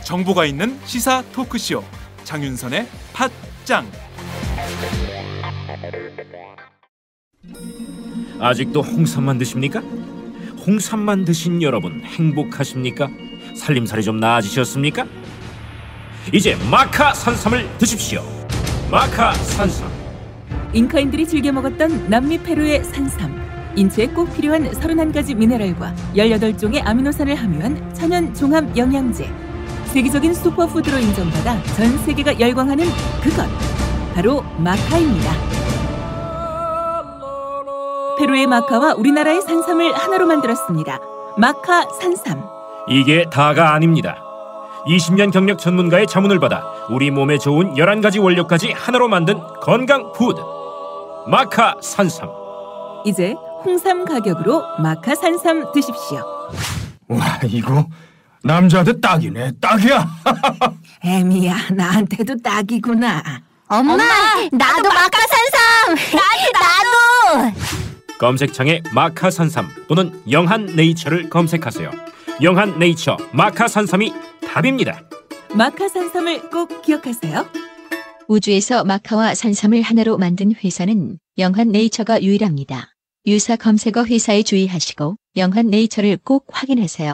정보가 있는 시사 토크쇼 장윤선의 팟짱. 아직도 홍삼만 드십니까? 홍삼만 드신 여러분 행복하십니까? 살림살이 좀 나아지셨습니까? 이제 마카 산삼을 드십시오. 마카 산삼. 잉카인들이 즐겨 먹었던 남미 페루의 산삼. 인체에 꼭 필요한 31가지 미네랄과 18종의 아미노산을 함유한 천연 종합 영양제. 세계적인 슈퍼푸드로 인정받아 전 세계가 열광하는 그것 바로 마카입니다. 페루의 마카와 우리나라의 산삼을 하나로 만들었습니다. 마카 산삼. 이게 다가 아닙니다. 20년 경력 전문가의 자문을 받아 우리 몸에 좋은 11가지 원료까지 하나로 만든 건강 푸드 마카 산삼. 이제 홍삼 가격으로 마카 산삼 드십시오. 와, 이거 남자한테 딱이네. 딱이야. 애미야, 나한테도 딱이구나. 엄마, 나도 마카 산삼. 나도. 검색창에 마카 산삼 또는 영한 네이처를 검색하세요. 영한 네이처 마카 산삼이 답입니다. 마카 산삼을 꼭 기억하세요. 우주에서 마카와 산삼을 하나로 만든 회사는 영한 네이처가 유일합니다. 유사 검색어 회사에 주의하시고 영한 네이처를 꼭 확인하세요.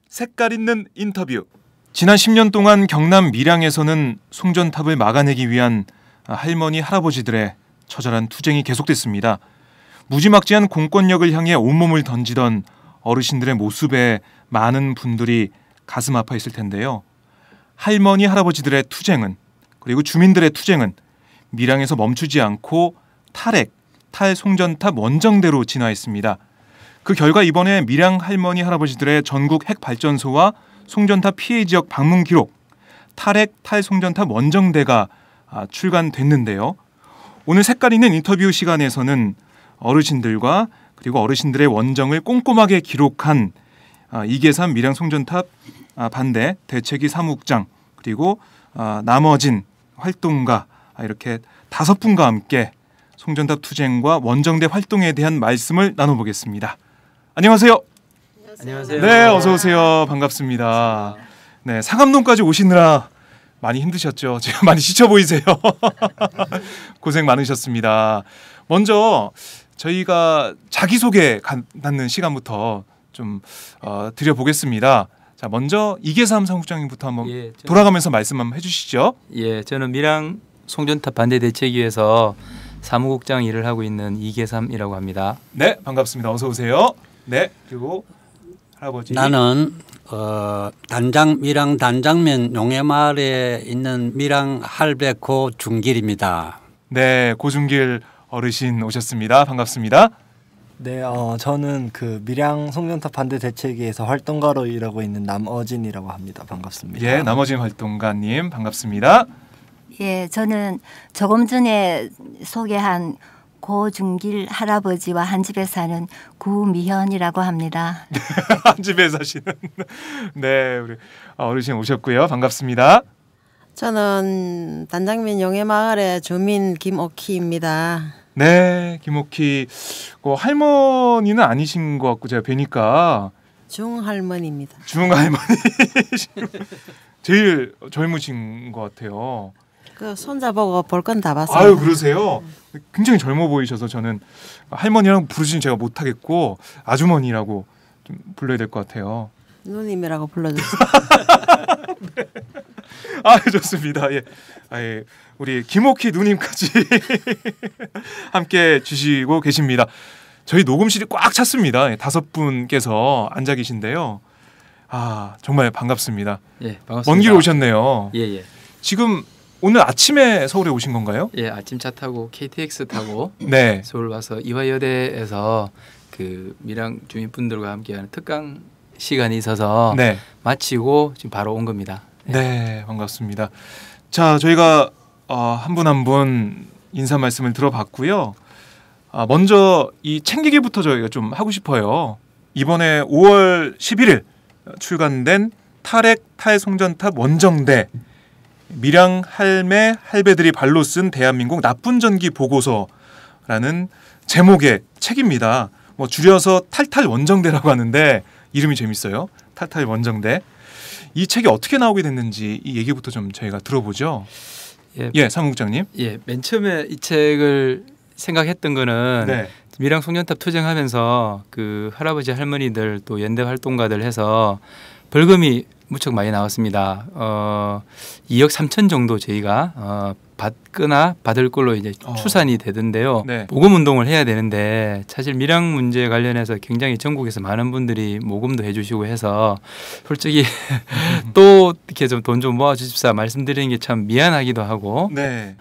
색깔 있는 인터뷰. 지난 10년 동안 경남 밀양에서는 송전탑을 막아내기 위한 할머니 할아버지들의 처절한 투쟁이 계속됐습니다. 무지막지한 공권력을 향해 온몸을 던지던 어르신들의 모습에 많은 분들이 가슴 아파했을 텐데요. 할머니 할아버지들의 투쟁은, 그리고 주민들의 투쟁은 밀양에서 멈추지 않고 탈송전탑 원정대로 진화했습니다. 그 결과 이번에 밀양 할머니 할아버지들의 전국 핵발전소와 송전탑 피해 지역 방문 기록 탈송전탑 원정대가 출간됐는데요. 오늘 색깔 있는 인터뷰 시간에서는 어르신들과 그리고 어르신들의 원정을 꼼꼼하게 기록한 이계삼 밀양 송전탑 반대 대책위 사무국장 그리고 남어진 활동가 이렇게 5분과 함께 송전탑 투쟁과 원정대 활동에 대한 말씀을 나눠보겠습니다. 안녕하세요. 안녕하세요. 네, 어서 오세요. 반갑습니다. 네, 상암동까지 오시느라 많이 힘드셨죠? 지금 많이 지쳐 보이세요. 고생 많으셨습니다. 먼저 저희가 자기소개 갖는 시간부터 좀 드려보겠습니다. 자, 먼저 이계삼 사무국장님부터 한번 돌아가면서 말씀 한번 해주시죠. 예, 저는 밀양 송전탑 반대 대책위에서 사무국장 일을 하고 있는 이계삼이라고 합니다. 네, 반갑습니다. 어서 오세요. 네, 그리고 할아버지. 나는 밀양 단장면 용해마을에 있는 밀양 할배고 중길입니다. 네, 고중길 어르신 오셨습니다. 반갑습니다. 네, 저는 그 밀양 송전탑 반대 대책위에서 활동가로 일하고 있는 남어진이라고 합니다. 반갑습니다. 예, 남어진 활동가님 반갑습니다. 예, 저는 조금 전에 소개한 고중길 할아버지와 한 집에 사는 구미현이라고 합니다. 한 집에 사시는 네, 우리 어르신 오셨고요. 반갑습니다. 저는 단장면 용해마을의 주민 김옥희입니다. 네, 김옥희. 할머니는 아니신 것 같고 제가 뵈니까 중할머니입니다. 중할머니. 제일 젊으신 것 같아요. 그 손자보고 볼 건 다 봤어요. 아유, 그러세요? 굉장히 젊어 보이셔서 저는 할머니랑 부르시면 제가 못하겠고 아주머니라고 좀 불러야 될 것 같아요. 누님이라고 불러주세요. 네. 아, 좋습니다. 예. 예. 우리 김옥희 누님까지 함께 주시고 계십니다. 저희 녹음실이 꽉 찼습니다. 5분께서 앉아 계신데요. 아, 정말 반갑습니다. 예, 반갑습니다. 먼 길 오셨네요. 예. 지금 오늘 아침에 서울에 오신 건가요? 예, 아침 차 타고 KTX 타고 네. 서울 와서 이화여대에서 그 밀양 주민분들과 함께하는 특강 시간이 있어서 네. 마치고 지금 바로 온 겁니다. 네, 반갑습니다. 자, 저희가 한 분 한 분 인사 말씀을 들어봤고요. 먼저 이 챙기기부터 저희가 좀 하고 싶어요. 이번에 5월 11일 출간된 탈핵 탈송전탑 원정대 밀양 할매 할배들이 발로 쓴 대한민국 나쁜 전기 보고서라는 제목의 책입니다. 뭐 줄여서 탈탈 원정대라고 하는데 이름이 재밌어요. 탈탈 원정대. 이 책이 어떻게 나오게 됐는지 이 얘기부터 좀 저희가 들어보죠. 예, 사무국장님. 예, 맨 처음에 이 책을 생각했던 거는 네. 밀양 송전탑 투쟁하면서 그 할아버지 할머니들 또 연대 활동가들 해서 벌금이 무척 많이 나왔습니다. 2억 3천 정도 저희가 받거나 받을 걸로 이제 추산이 되던데요. 네. 모금 운동을 해야 되는데 사실 밀양 문제 관련해서 굉장히 전국에서 많은 분들이 모금도 해주시고 해서 솔직히 또 이렇게 좀 돈 좀 모아주십사 말씀드리는 게 참 미안하기도 하고 네.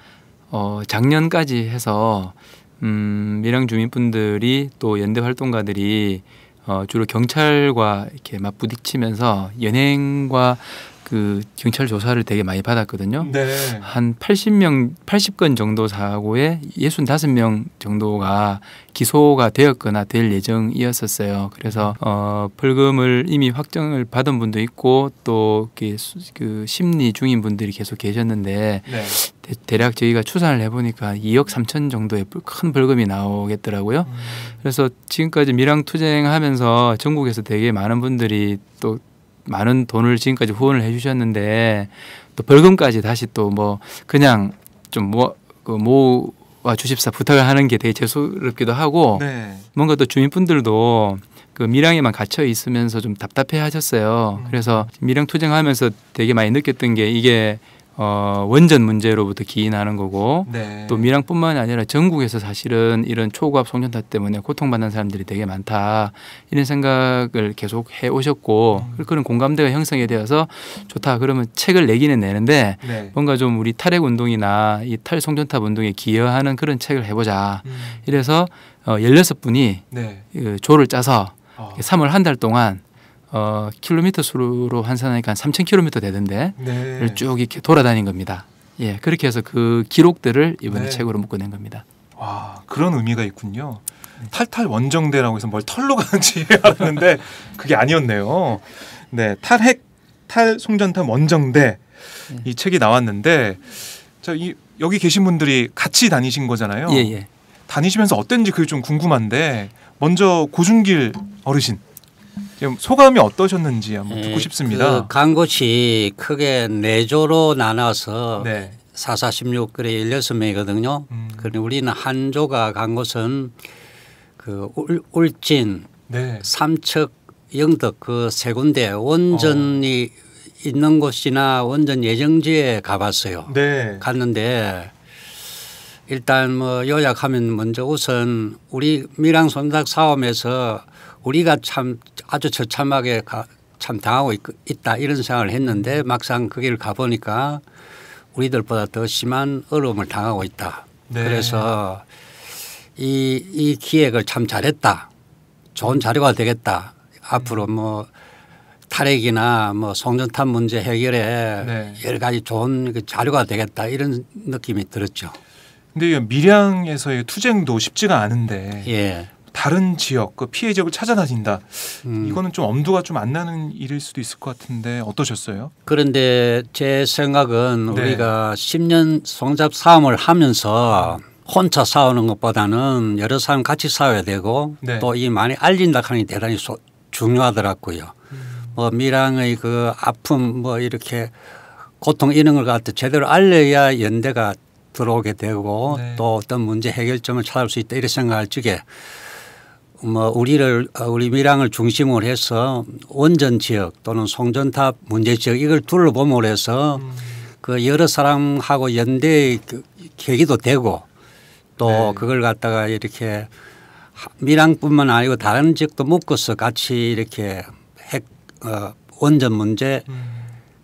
작년까지 해서 밀양 주민분들이 또 연대 활동가들이 주로 경찰과 이렇게 막 부딪히면서 연행과 그 경찰 조사를 되게 많이 받았거든요. 네. 한 80건 정도 사고에 65명 정도가 기소가 되었거나 될 예정이었었어요. 그래서 벌금을 이미 확정을 받은 분도 있고 또 그 심리 중인 분들이 계속 계셨는데 네. 대략 저희가 추산을 해보니까 2억 3천 정도의 큰 벌금이 나오겠더라고요. 그래서 지금까지 밀양 투쟁하면서 전국에서 되게 많은 분들이 또 많은 돈을 지금까지 후원을 해주셨는데 또 벌금까지 다시 또 뭐 그냥 좀 모아 주십사 부탁을 하는 게 되게 죄송스럽기도 하고 네. 뭔가 또 주민분들도 그 밀양에만 갇혀 있으면서 좀 답답해 하셨어요. 그래서 밀양 투쟁하면서 되게 많이 느꼈던 게 이게 원전 문제로부터 기인하는 거고 네. 또 밀양뿐만 아니라 전국에서 사실은 이런 초고압 송전탑 때문에 고통받는 사람들이 되게 많다 이런 생각을 계속 해 오셨고 그런 공감대가 형성이 되어서 좋다 그러면 책을 내기는 내는데 네. 뭔가 좀 우리 탈핵 운동이나 이 탈송전탑 운동에 기여하는 그런 책을 해보자 이래서 16분이 네. 조를 짜서 3월 한 달 동안 킬로미터 수로 환산하니까 한 3,000km 되던데 네. 쭉 이렇게 돌아다닌 겁니다. 예, 그렇게 해서 그 기록들을 이번에 네. 책으로 묶어낸 겁니다. 와, 그런 의미가 있군요. 탈탈 원정대라고 해서 뭘 털로 가는지 알았는데 그게 아니었네요. 네, 탈핵 탈송전탑 원정대 이 책이 나왔는데 여기 계신 분들이 같이 다니신 거잖아요. 예, 예. 다니시면서 어땠는지 그게 좀 궁금한데 먼저 고준길 어르신 지금 소감이 어떠셨는지 한번 듣고 싶습니다. 그 간 곳이 크게 4조로 나눠서 네. 4,4,16 그래 16명이거든요. 그런데 우리는 한 조가 간 곳은 그 울진, 네. 삼척, 영덕 그 세 군데 원전이 있는 곳이나 원전 예정지에 가봤어요. 네. 갔는데 일단 뭐 요약하면 먼저 우선 우리 밀양 손작 사업에서 우리가 참 아주 처참하게 참 당하고 있다 이런 생각을 했는데 막상 거기를 가보니까 우리들보다 더 심한 어려움을 당하고 있다. 네. 그래서 이 기획을 참 잘했다. 좋은 자료가 되겠다. 앞으로 뭐 탈핵이나 뭐 송전탑 문제 해결에 네. 여러 가지 좋은 자료가 되겠다 이런 느낌이 들었죠. 근데 밀양에서의 투쟁도 쉽지가 않은데 예. 다른 지역 그 피해 지역을 찾아다닌다. 이거는 좀 엄두가 좀 안 나는 일일 수도 있을 것 같은데 어떠셨어요? 그런데 제 생각은 네. 우리가 10년 송잡 싸움을 하면서 혼자 싸우는 것보다는 여러 사람 같이 싸워야 되고 네. 또 이 많이 알린다 하는 게 대단히 중요하더라고요. 뭐 밀양의 그 아픔 뭐 이렇게 고통 이런 걸 갖다 제대로 알려야 연대가 들어오게 되고 네. 또 어떤 문제 해결점을 찾을 수 있다 이렇게 생각할 적에 뭐 우리 밀양을 중심으로 해서 원전 지역 또는 송전탑 문제 지역 이걸 둘러보므로 해서 그 여러 사람하고 연대의 계기도 되고 또 네. 그걸 갖다가 이렇게 밀양뿐만 아니고 다른 지역도 묶어서 같이 이렇게 원전 문제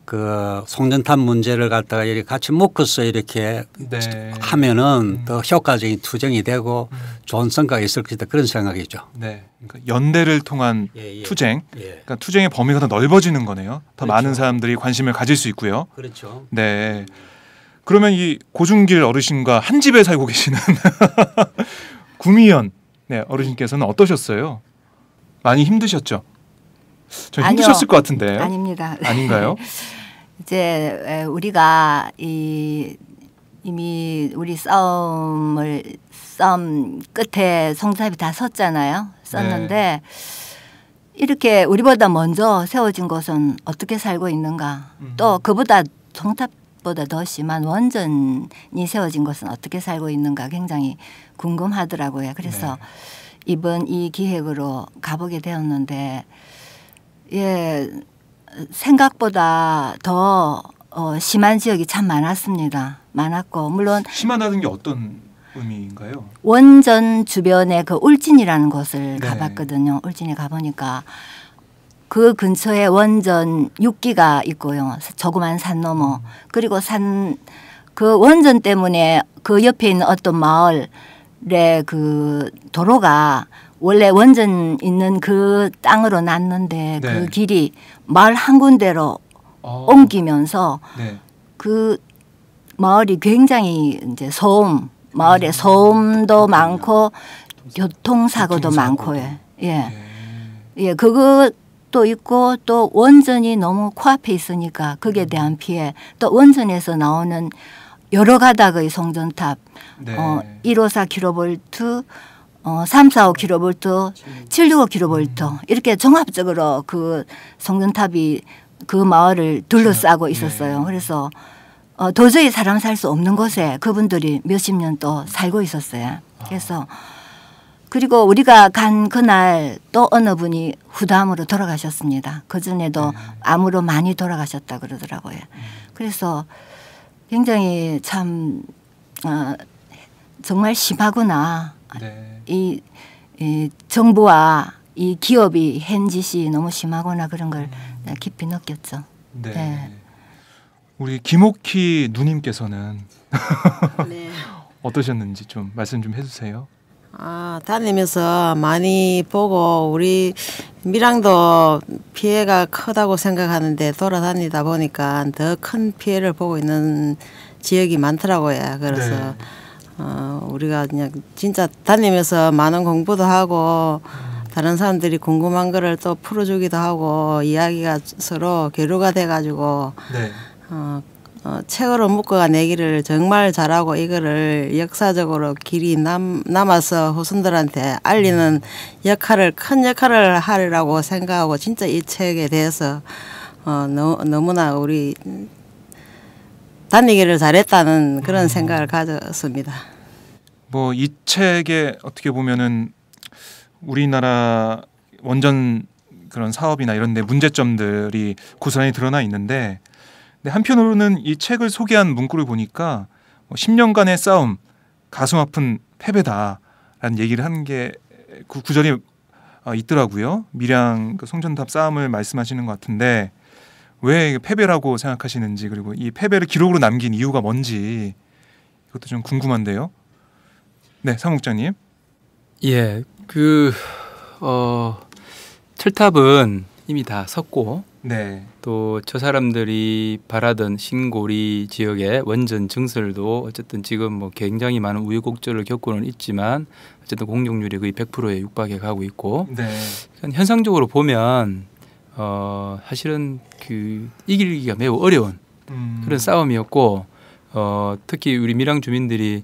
그 송전탑 문제를 갖다가 이렇게 같이 묶어서 이렇게 네. 하면은 더 효과적인 투쟁이 되고 좋은 성과가 있을 것이다 그런 생각이죠. 네. 그러니까 연대를 통한 예. 투쟁. 예. 그러니까 투쟁의 범위가 더 넓어지는 거네요. 더 그렇죠. 많은 사람들이 관심을 가질 수 있고요. 그렇죠. 네. 그러면 이 고준길 어르신과 한 집에 살고 계시는 구미현 네, 어르신께서는 어떠셨어요? 많이 힘드셨죠? 저 아니요. 힘드셨을 것 같은데. 아닙니다. 아닌가요? 이제 우리가 이미 우리 싸움 끝에 송잡이 다 섰잖아요. 썼는데 네. 이렇게 우리보다 먼저 세워진 곳은 어떻게 살고 있는가. 또 그보다 송탑보다 더 심한 원전이 세워진 곳은 어떻게 살고 있는가 굉장히 궁금하더라고요. 그래서 이번 이 기획으로 가보게 되었는데 예, 생각보다 더 심한 지역이 참 많았습니다. 많았고 물론 심하다는 게 어떤 의미인가요? 원전 주변에 그 울진이라는 곳을 네. 가봤거든요. 울진에 가보니까 그 근처에 원전 6기가 있고요. 조그만 산 너머. 그리고 그 원전 때문에 그 옆에 있는 어떤 마을에 그 도로가 원래 원전 있는 그 땅으로 났는데 네. 그 길이 마을 한 군데로 옮기면서 네. 그 마을이 굉장히 이제 마을에 소음도 많고 교통사고도 많고요. 예. 예, 그것도 있고 또 원전이 너무 코앞에 있으니까 거기에 대한 피해 또 원전에서 나오는 여러 가닥의 송전탑 네. 154kV 345kV 765kV 이렇게 종합적으로 그 송전탑이 그 마을을 둘러싸고 있었어요. 그래서 도저히 사람 살 수 없는 곳에 그분들이 몇십 년 또 살고 있었어요. 그래서 그리고 우리가 간 그날 또 어느 분이 후담으로 돌아가셨습니다. 그전에도 암으로 많이 돌아가셨다 그러더라고요. 그래서 굉장히 참 정말 심하구나. 네. 이 정부와 이 기업이 한 짓이 너무 심하구나 그런 걸 깊이 느꼈죠. 네. 네. 우리 김옥희 누님께서는 네. 어떠셨는지 좀 말씀 좀 해주세요. 다니면서 많이 보고 우리 밀양도 피해가 크다고 생각하는데 돌아다니다 보니까 더 큰 피해를 보고 있는 지역이 많더라고요. 그래서 우리가 그냥 진짜 다니면서 많은 공부도 하고 다른 사람들이 궁금한 거를 또 풀어주기도 하고 이야기가 서로 교류가 돼가지고 네. 책으로 묶어가 내기를 정말 잘하고 이거를 역사적으로 길이 남아서 후손들한테 알리는 큰 역할을 하리라고 생각하고 진짜 이 책에 대해서 너무나 우리 다니기를 잘했다는 그런 생각을 가졌습니다. 뭐 이 책에 어떻게 보면은 우리나라 원전 그런 사업이나 이런 데 문제점들이 고스란히 드러나 있는데 근데 한편으로는 이 책을 소개한 문구를 보니까 10년간의 싸움, 가슴 아픈 패배다라는 얘기를 하는 게 그 구절이 있더라고요. 밀양 그 송전탑 싸움을 말씀하시는 것 같은데 왜 패배라고 생각하시는지 그리고 이 패배를 기록으로 남긴 이유가 뭔지 이것도 좀 궁금한데요. 네, 사무국장님. 예, 철탑은 이미 다 섰고 네. 또 저 사람들이 바라던 신고리 지역의 원전 증설도 어쨌든 지금 뭐 굉장히 많은 우여곡절을 겪고는 있지만 어쨌든 공룡률이 거의 100%에 육박해 가고 있고 네. 현상적으로 보면 사실은 이기기가 매우 어려운 그런 싸움이었고 특히 우리 밀양 주민들이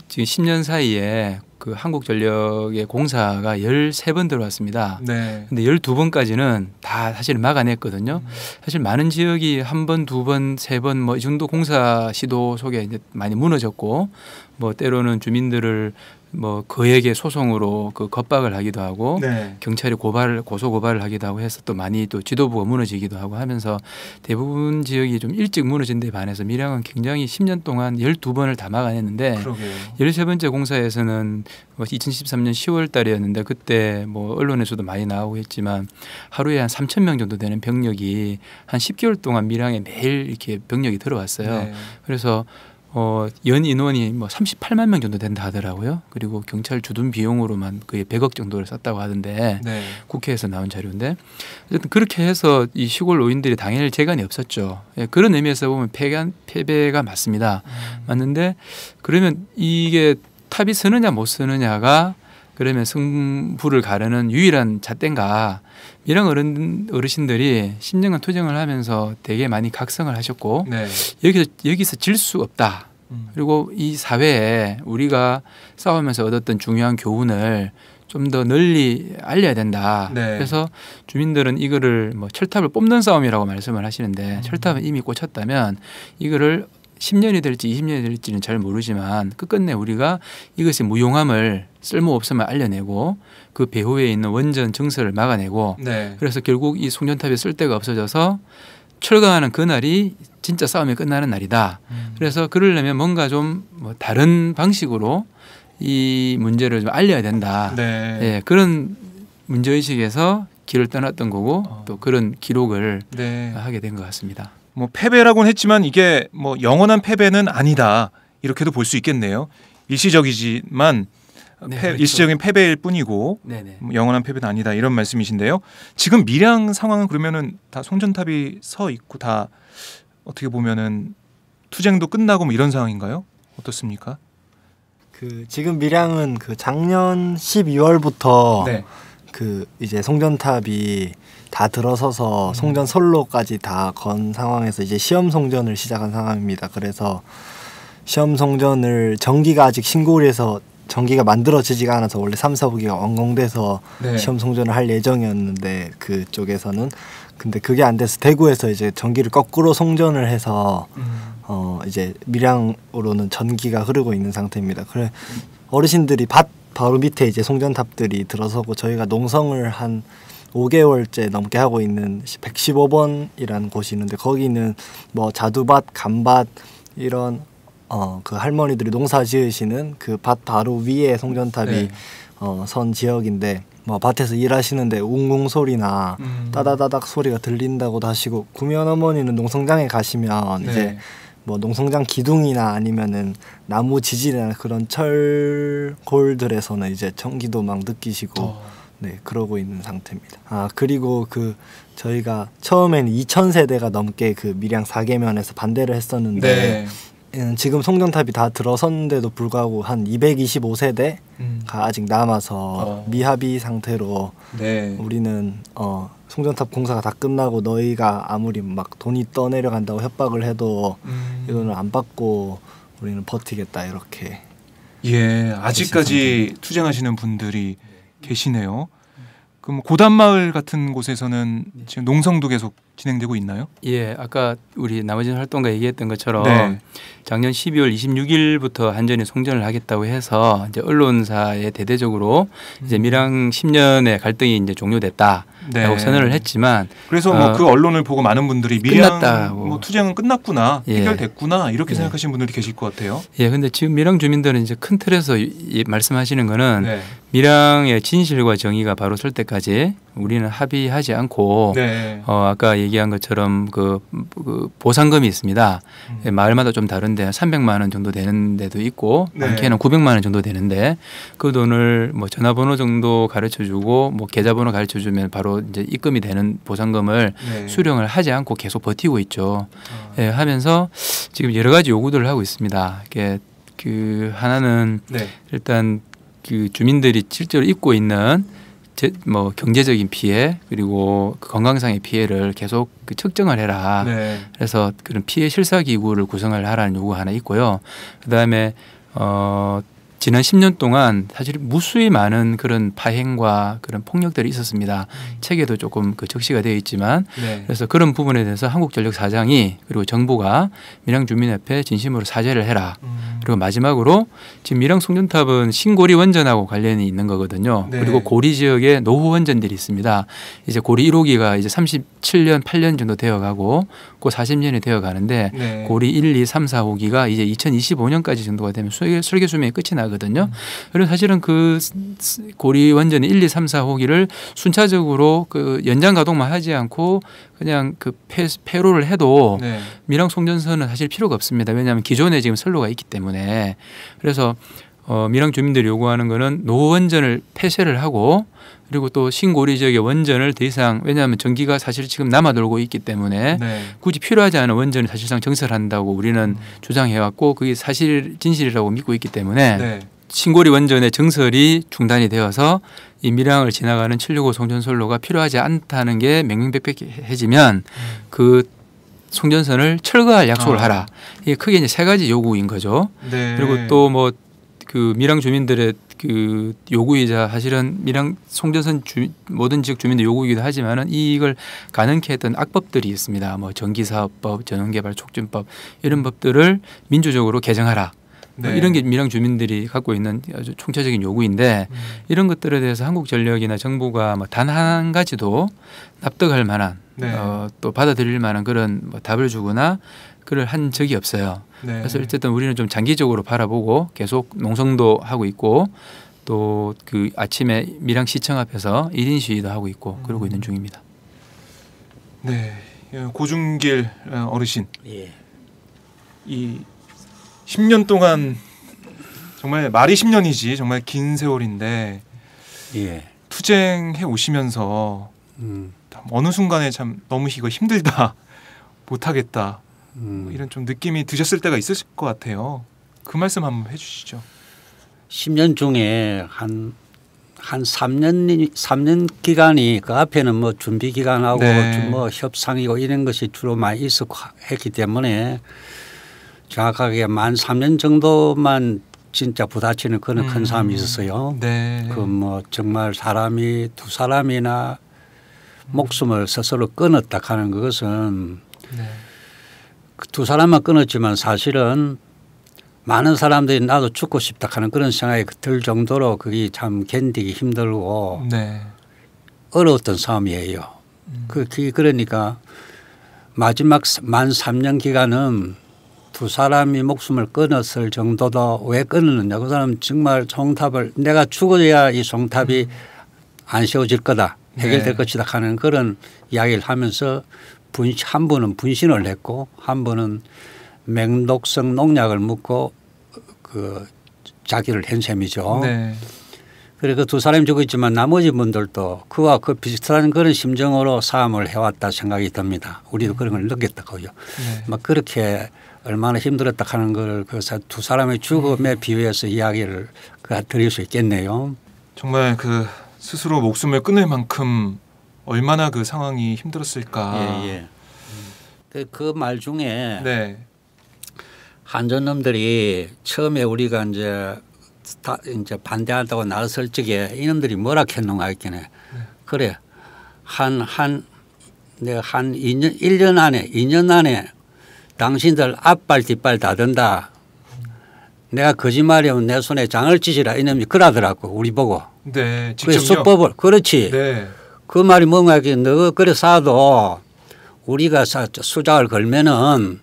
지금 10년 사이에 그 한국전력의 공사가 13번 들어왔습니다. 네. 근데 12번까지는 다 사실 막아냈거든요. 사실 많은 지역이 한 번, 두 번, 세 번 뭐 이 정도 공사 시도 속에 이제 많이 무너졌고 뭐 때로는 주민들을 뭐 거액의 소송으로 그 겁박을 하기도 하고 네. 경찰이 고소 고발을 하기도 하고 해서 또 많이 또 지도부가 무너지기도 하고 하면서 대부분 지역이 좀 일찍 무너진 데 반해서 밀양은 굉장히 10년 동안 12번을 다 막아냈는데 그러게요. 13번째 공사에서는 2013년 10월 달이었는데 그때 뭐 언론에서도 많이 나오고 했지만 하루에 한 3,000명 정도 되는 병력이 한 10개월 동안 밀양에 매일 이렇게 병력이 들어왔어요. 네. 그래서 연 인원이 뭐 38만 명 정도 된다 하더라고요. 그리고 경찰 주둔 비용으로만 거의 100억 정도를 썼다고 하던데 네. 국회에서 나온 자료인데 어쨌든 그렇게 해서 이 시골 노인들이 당해낼 재간이 없었죠. 예, 그런 의미에서 보면 패배가 맞습니다. 맞는데 그러면 이게 탑이 쓰느냐 못 쓰느냐가 그러면 승부를 가르는 유일한 잣대인가. 밀양 어르신들이 10년간 투쟁을 하면서 되게 많이 각성을 하셨고 네. 여기서 질 수 없다. 그리고 이 사회에 우리가 싸우면서 얻었던 중요한 교훈을 좀 더 널리 알려야 된다. 네. 그래서 주민들은 이거를 뭐 철탑을 뽑는 싸움이라고 말씀을 하시는데 철탑은 이미 꽂혔다면 이거를 10년이 될지 20년이 될지는 잘 모르지만 끝끝내 우리가 이것의 무용함을 쓸모없음을 알려내고 그 배후에 있는 원전 증서를 막아내고 네. 그래서 결국 이 송전탑이 쓸데가 없어져서 철거하는 그날이 진짜 싸움이 끝나는 날이다. 그래서 그러려면 뭔가 좀 뭐 다른 방식으로 이 문제를 좀 알려야 된다. 네. 예, 그런 문제의식에서 길을 떠났던 거고 또 그런 기록을 네. 하게 된 것 같습니다. 뭐 패배라고는 했지만 이게 뭐 영원한 패배는 아니다. 이렇게도 볼 수 있겠네요. 일시적이지만 네, 그렇죠. 일시적인 패배일 뿐이고 네네. 뭐 영원한 패배는 아니다. 이런 말씀이신데요. 지금 밀양 상황은 그러면은 다 송전탑이 서 있고 다 어떻게 보면은 투쟁도 끝나고 뭐 이런 상황인가요? 어떻습니까? 그 지금 밀양은 그 작년 12월부터 네. 그 이제 송전탑이 다 들어서서 송전 선로까지 다 건 상황에서 이제 시험 송전을 시작한 상황입니다. 그래서 시험 송전을 전기가 아직 신고리에서 전기가 만들어지지가 않아서 원래 3, 4부기가 완공돼서 네. 시험 송전을 할 예정이었는데 그쪽에서는 근데 그게 안 돼서 대구에서 이제 전기를 거꾸로 송전을 해서 이제 밀양으로는 전기가 흐르고 있는 상태입니다. 그래 어르신들이 밭 바로 밑에 이제 송전탑들이 들어서고 저희가 농성을 한 5개월째 넘게 하고 있는 115번이라는 곳이 있는데 거기는 뭐 자두밭, 감밭 이런 그 할머니들이 농사 지으시는 그 밭 바로 위에 송전탑이 네. 선 지역인데 뭐 밭에서 일하시는데 웅웅 소리나 따다다닥 소리가 들린다고도 하시고 구면 어머니는 농성장에 가시면 네. 이제 뭐 농성장 기둥이나 아니면은 나무 지질이나 그런 철골들에서는 이제 전기도 막 느끼시고 네 그러고 있는 상태입니다. 아 그리고 그 저희가 처음에는 2,000세대가 넘게 그 밀양 4계면에서 반대를 했었는데 지금 송전탑이 다 들어섰는데도 불구하고 한 225세대가 아직 남아서 미합의 상태로 네. 우리는 송전탑 공사가 다 끝나고 너희가 아무리 막 돈이 떠내려간다고 협박을 해도 이 돈을 안 받고 우리는 버티겠다 이렇게. 예, 아직까지 투쟁하시는 분들이 계시네요. 그럼 고단마을 같은 곳에서는 지금 농성도 계속 진행되고 있나요? 예, 아까 우리 나머지 활동가 얘기했던 것처럼 네. 작년 12월 26일부터 한전이 송전을 하겠다고 해서 이제 언론사에 대대적으로 이제 밀양 10년의 갈등이 이제 종료됐다라고 네. 선언을 했지만 그래서 뭐 그 언론을 보고 많은 분들이 밀양 끝났다고. 뭐 투쟁은 끝났구나, 예. 해결됐구나 이렇게 예. 생각하시는 분들이 계실 것 같아요. 예, 근데 지금 밀양 주민들은 이제 큰 틀에서 말씀하시는 거는 네. 밀양의 진실과 정의가 바로 설 때까지 우리는 합의하지 않고 네. 아까 얘기한 것처럼 그 보상금이 있습니다. 예, 마을마다 좀 다른데 300만 원 정도 되는 데도 있고 네. 많게는 900만 원 정도 되는데 그 돈을 뭐 전화번호 정도 가르쳐주고 뭐 계좌번호 가르쳐주면 바로 이제 입금이 되는 보상금을 네. 수령을 하지 않고 계속 버티고 있죠. 예, 하면서 지금 여러 가지 요구들을 하고 있습니다. 이게 그 하나는 네. 일단 그 주민들이 실제로 입고 있는 뭐 경제적인 피해 그리고 그 건강상의 피해를 계속 그 측정을 해라. 네. 그래서 그런 피해 실사 기구를 구성을 하라는 요구가 하나 있고요. 그다음에 지난 10년 동안 사실 무수히 많은 그런 파행과 그런 폭력들이 있었습니다. 책에도 조금 그 적시가 되어 있지만 네. 그래서 그런 부분에 대해서 한국전력 사장이 그리고 정부가 밀양 주민협회 진심으로 사죄를 해라. 그리고 마지막으로 지금 밀양 송전탑은 신고리 원전하고 관련이 있는 거거든요. 네. 그리고 고리 지역에 노후 원전들이 있습니다. 이제 고리 1호기가 이제 37년, 8년 정도 되어가고 그 40년이 되어가는데 네. 고리 1, 2, 3, 4호기가 이제 2025년까지 정도가 되면 설계 수명이 끝이 나거든요. 그래서 사실은 그 고리 원전 1, 2, 3, 4호기를 순차적으로 그 연장 가동만 하지 않고 그냥 그 폐로를 해도 네. 밀양 송전선은 사실 필요가 없습니다. 왜냐하면 기존에 지금 선로가 있기 때문에. 그래서 밀양 주민들이 요구하는 거는 노후 원전을 폐쇄를 하고 그리고 또 신고리 지역의 원전을 더 이상 왜냐하면 전기가 사실 지금 남아 돌고 있기 때문에 네. 굳이 필요하지 않은 원전을 사실상 정설한다고 우리는 주장해왔고 그게 사실 진실이라고 믿고 있기 때문에 네. 신고리 원전의 증설이 중단이 되어서 이 밀양을 지나가는 765 송전선로가 필요하지 않다는 게 명명백백해지면 그 송전선을 철거할 약속을 하라. 이게 크게 이제 세 가지 요구인 거죠. 네. 그리고 또 뭐 그 밀양 주민들의 그 요구이자 사실은 밀양 송전선 모든 지역 주민들 요구이기도 하지만은 이걸 가능케 했던 악법들이 있습니다. 뭐 전기사업법, 전원개발 촉진법 이런 법들을 민주적으로 개정하라. 네. 이런 게 밀양 주민들이 갖고 있는 아주 총체적인 요구인데 이런 것들에 대해서 한국전력이나 정부가 뭐 단 한 가지도 납득할 만한 네. 또 받아들일 만한 그런 뭐 답을 주거나 그걸 한 적이 없어요. 네. 그래서 어쨌든 우리는 좀 장기적으로 바라보고 계속 농성도 하고 있고 또 그 아침에 밀양시청 앞에서 1인 시위도 하고 있고 그러고 있는 중입니다. 네, 고중길 어르신. 예. 이 10년 동안 정말 말이 10년이지 정말 긴 세월인데 예. 투쟁해 오시면서 어느 순간에 참 너무 이거 힘들다 못하겠다 이런 좀 느낌이 드셨을 때가 있으실 것 같아요. 그 말씀 한번 해주시죠. 10년 중에 한 3년 기간이 그 앞에는 뭐 준비 기간하고 네. 뭐 협상이고 이런 것이 주로 많이 있었고 했기 때문에 정확하게 만 3년 정도만 진짜 부딪히는 그런 큰 싸움이 있었어요. 네. 그 뭐 정말 사람이 두 사람이나 목숨을 스스로 끊었다 하는 것은 네. 두 사람만 끊었지만 사실은 많은 사람들이 나도 죽고 싶다 하는 그런 생각이 들 정도로 그게 참 견디기 힘들고 네. 어려웠던 싸움이에요. 그러니까 마지막 만 3년 기간은 두 사람이 목숨을 끊었을 정도도 왜 끊었느냐. 그 사람 정말 송탑을 내가 죽어야 이 송탑이 안 세워질 거다. 해결될 네. 것이다 하는 그런 이야기를 하면서 한 분은 분신을 했고 한 분은 맹독성 농약을 묻고 그 자기를 한 셈이죠. 네. 그래 그 두 사람이 죽었지만 나머지 분들도 그와 그 비슷한 그런 심정으로 싸움을 해왔다 생각이 듭니다. 우리도 그런 걸 느꼈다고요. 네. 막 그렇게 얼마나 힘들었다 하는 걸 그 두 사람의 죽음에 비유해서 이야기를 드릴 수 있겠네요. 정말 그 스스로 목숨을 끊을 만큼 얼마나 그 상황이 힘들었을까. 예. 그 말 중에 네. 한전놈들이 처음에 우리가 이제 반대한다고 나설 적에 이놈들이 뭐라 했는가 했겠네. 그래 내가 한 2년 안에 당신들 앞발 뒷발 다 든다. 내가 거짓말이면 내 손에 장을 찢으라 이놈이 그러더라고 우리 보고. 네. 그 직접요. 수법을 그렇지. 네. 그 말이 뭔가 하겠 너 그래 싸도 우리가 수작을 걸면은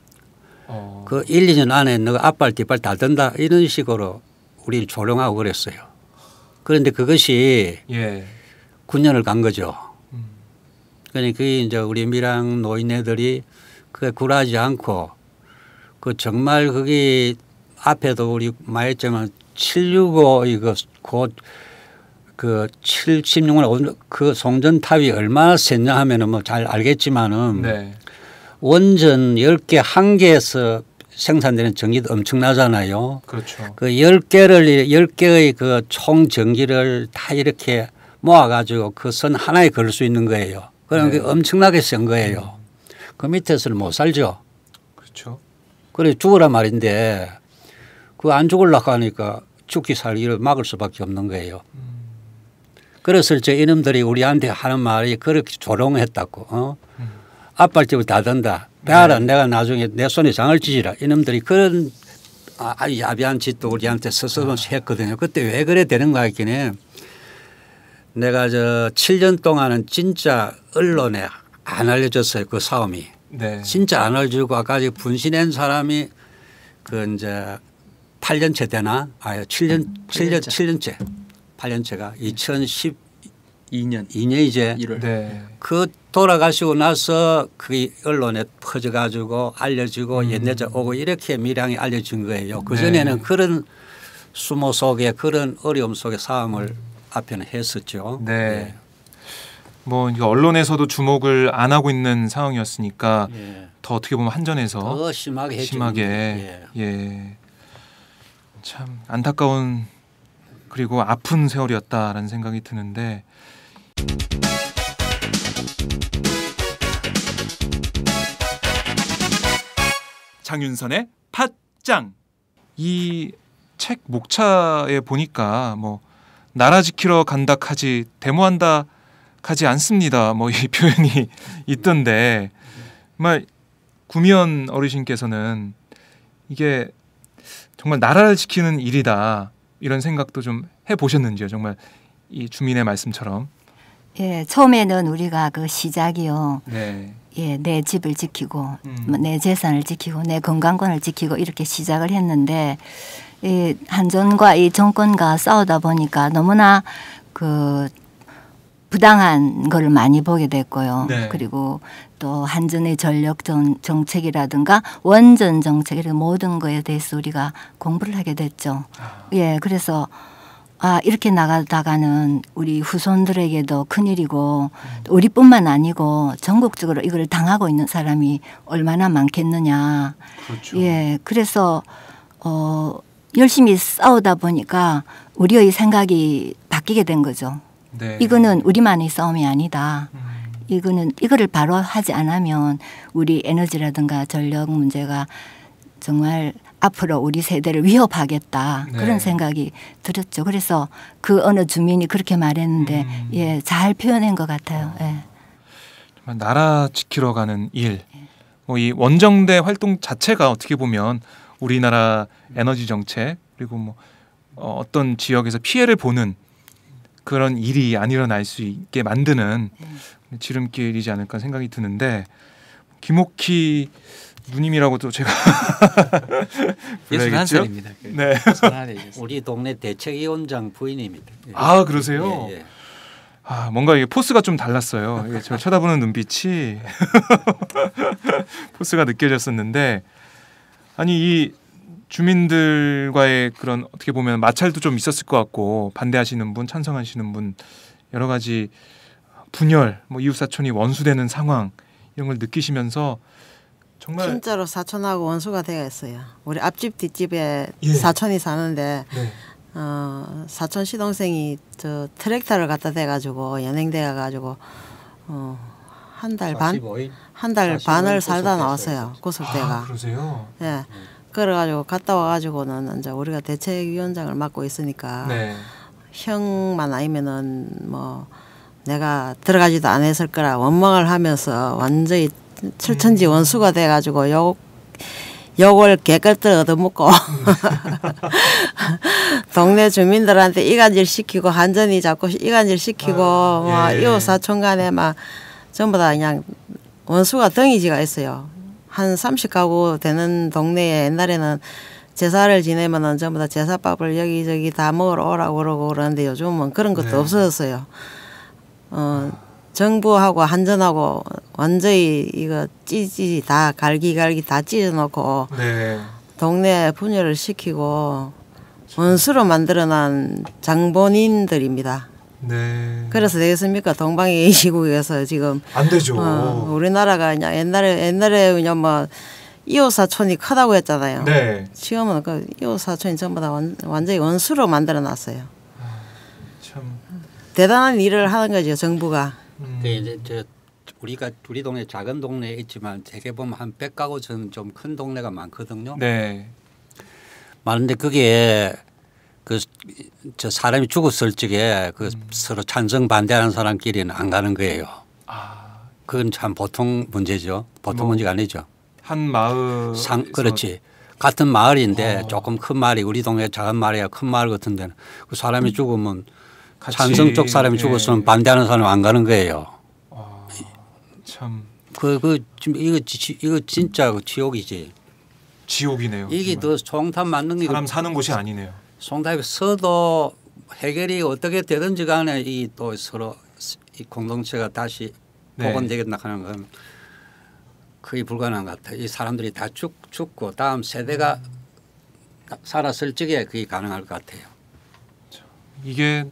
그 1, 2년 안에 너가 앞발 뒷발 다 든다 이런 식으로 우리를 조롱하고 그랬어요. 그런데 그것이 예. 9년을 간 거죠. 그러니까 그게 이제 우리 밀양 노인네들이 그게 굴하지 않고 그 정말 그게 앞에도 우리 많이 했지만 765 이거 곧 그 76년 그 송전탑이 얼마나 셌냐 하면은 뭐 잘 알겠지만은 네. 원전 10개 한 개에서 생산되는 전기도 엄청나잖아요. 그렇죠. 그 10개의 그 총 전기를 다 이렇게 모아가지고 그 선 하나에 걸을 수 있는 거예요. 그럼 네. 엄청나게 센 거예요. 그 밑에서는 못 살죠. 그렇죠. 그래 죽으란 말인데 그 안 죽으려고 하니까 죽기 살기를 막을 수밖에 없는 거예요. 그래서 저 이놈들이 우리한테 하는 말이 그렇게 조롱했다고. 앞발집을 다 든다. 배하라. 내가 나중에 내 손에 장을 찢으라. 이놈들이 그런 야비한 짓도 우리한테 스스로 했거든요. 그때 왜 그래 되는가 했긴 해. 내가 저 7년 동안은 진짜 언론에 안 알려졌어요. 그 싸움이. 네. 진짜 안 알려주고 아까지 분신한 사람이 그 이제 8년째 되나? 7년째. 8년째가 2012년이제 네. 그 돌아가시고 나서 그게 언론에 퍼져가지고 알려지고 옛날에 오고 이렇게 밀양이 알려진 거예요. 그전에는 네. 그런 수모 속에 그런 어려움 속에 싸움을 앞에는 했었죠. 네. 예. 뭐 이거 언론에서도 주목을 안 하고 있는 상황이었으니까 예. 더 어떻게 보면 한전에서 더 심하게 했죠. 심하게 예. 참 안타까운 그리고 아픈 세월이었다라는 생각이 드는데 장윤선의 팟짱. 이 책 목차에 보니까 뭐 나라 지키러 간다 카지 데모한다 가지 않습니다. 뭐 이 표현이 있던데 정말 구미연 어르신께서는 이게 정말 나라를 지키는 일이다 이런 생각도 좀 해보셨는지요? 정말 이 주민의 말씀처럼. 예, 처음에는 우리가 그 시작이요. 네. 예, 내 집을 지키고 내 재산을 지키고 내 건강권을 지키고 이렇게 시작을 했는데 이 한전과 이 정권과 싸우다 보니까 너무나 그 부당한 거를 많이 보게 됐고요. 네. 그리고 또 한전의 전력 정책이라든가 원전 정책 이런 모든 거에 대해서 우리가 공부를 하게 됐죠. 예, 그래서 이렇게 나가다가는 우리 후손들에게도 큰일이고 우리뿐만 아니고 전국적으로 이걸 당하고 있는 사람이 얼마나 많겠느냐. 그렇죠. 예, 그래서 열심히 싸우다 보니까 우리의 생각이 바뀌게 된 거죠. 네. 이거는 우리만의 싸움이 아니다. 이거를 바로 하지 않으면 우리 에너지라든가 전력 문제가 정말 앞으로 우리 세대를 위협하겠다. 네. 그런 생각이 들었죠. 그래서 그 어느 주민이 그렇게 말했는데 예, 잘 표현한 것 같아요. 예. 정말 나라 지키러 가는 일. 뭐 이 원정대 활동 자체가 어떻게 보면 우리나라 에너지 정책 그리고 뭐 어떤 지역에서 피해를 보는 그런 일이 안 일어날 수 있게 만드는 지름길이지 않을까 생각이 드는데 김옥희 누님이라고도 제가 61살입니다. 네. 우리 동네 대책위원장 부인입니다. 아 그러세요? 예, 예. 뭔가 이게 포스가 좀 달랐어요. 이게 저 쳐다보는 눈빛이 포스가 느껴졌었는데 아니 이 주민들과의 그런 어떻게 보면 마찰도 좀 있었을 것 같고 반대하시는 분, 찬성하시는 분 여러 가지 분열, 뭐 이웃 사촌이 원수되는 상황 이런 걸 느끼시면서 정말 진짜로 사촌하고 원수가 되었어요. 우리 앞집 뒷집에 예. 사촌이 사는데 네. 사촌 시동생이 저 트랙터를 갖다 대가지고 연행돼가지고 한 달 반, 45일? 한 달 반을 살다 구속됐어요. 나왔어요. 구속대가. 그러세요? 예. 그래가지고 갔다 와가지고는 이제 우리가 대책위원장을 맡고 있으니까 네. 형만 아니면은 뭐 내가 들어가지도 안 했을 거라 원망을 하면서 완전히 철천지 원수가 돼가지고 욕을 개걸들 얻어먹고 동네 주민들한테 이간질 시키고 한전이 자꾸 이간질 시키고 뭐 예. 이웃 사촌 간에 막 전부 다 그냥 원수가 덩이지가 있어요. 한 30가구 되는 동네에 옛날에는 제사를 지내면은 전부 다 제사밥을 여기저기 다 먹으러 오라고 그러고 그러는데 요즘은 그런 것도 네. 없어졌어요. 정부하고 한전하고 완전히 이거 찌 다 갈기 다 찢어놓고 네. 동네 분열을 시키고 원수로 만들어난 장본인들입니다. 네. 그래서 되겠습니까? 동방의 시국에서 지금 안 되죠. 우리나라가 그냥 옛날에 그냥 뭐 이웃 사촌이 크다고 했잖아요. 네. 지금은 그 이웃 사촌이 전부 다 완전히 원수로 만들어놨어요. 참. 대단한 일을 하는 거죠, 정부가. 이제 우리 동네 작은 동네에 있지만 대개 보면 한 100가구 전 좀 큰 동네가 많거든요. 네. 많은데 그게 저 사람이 죽었을 적에 서로 찬성 반대하는 사람끼리는 안 가는 거예요. 그건 참 보통 문제죠. 보통 문제가 아니죠. 한 마을 그렇지. 같은 마을인데 조금 큰 마을이 우리 동네 작은 마을이야 큰 마을 같은 데는 그 사람이 죽으면 찬성 쪽 사람이 죽었으면 반대하는 사람은 안 가는 거예요. 참. 이거 진짜 지옥이지. 지옥이네요. 이게 정말. 더 송탄 맞는 게 사람 사는 곳이 아니네요. 송탄이 서도 해결이 어떻게 되든지 간에 이 또 서로 이 공동체가 다시 복원되겠나 하는 건 거의 불가능한 것 같아요. 이 사람들이 다 죽고 다음 세대가 살았을 적에 그게 가능할 것 같아요. 이게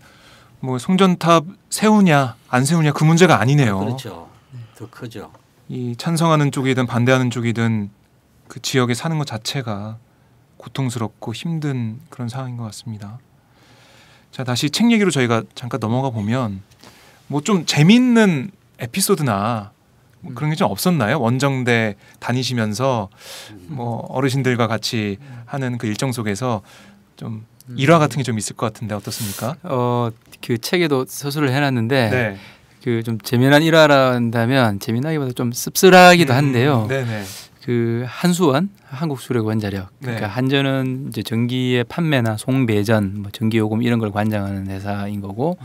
뭐 송전탑 세우냐 안 세우냐 그 문제가 아니네요. 그렇죠. 더 크죠. 이 찬성하는 쪽이든 반대하는 쪽이든 그 지역에 사는 것 자체가 고통스럽고 힘든 그런 상황인 것 같습니다. 자, 다시 책 얘기로 저희가 잠깐 넘어가 보면 뭐 좀 재밌는 에피소드나 뭐 그런 게 좀 없었나요? 원정대 다니시면서 뭐 어르신들과 같이 하는 그 일정 속에서 좀 일화 같은 게 좀 있을 것 같은데 어떻습니까? 그 책에도 서술을 해놨는데 네. 그 좀 재미난 일화라 한다면 재미나기보다 좀 씁쓸하기도 한데요. 네네. 그 한수원 한국수력원자력 그러니까 네. 한전은 이제 전기의 판매나 송배전, 뭐 전기요금 이런 걸 관장하는 회사인 거고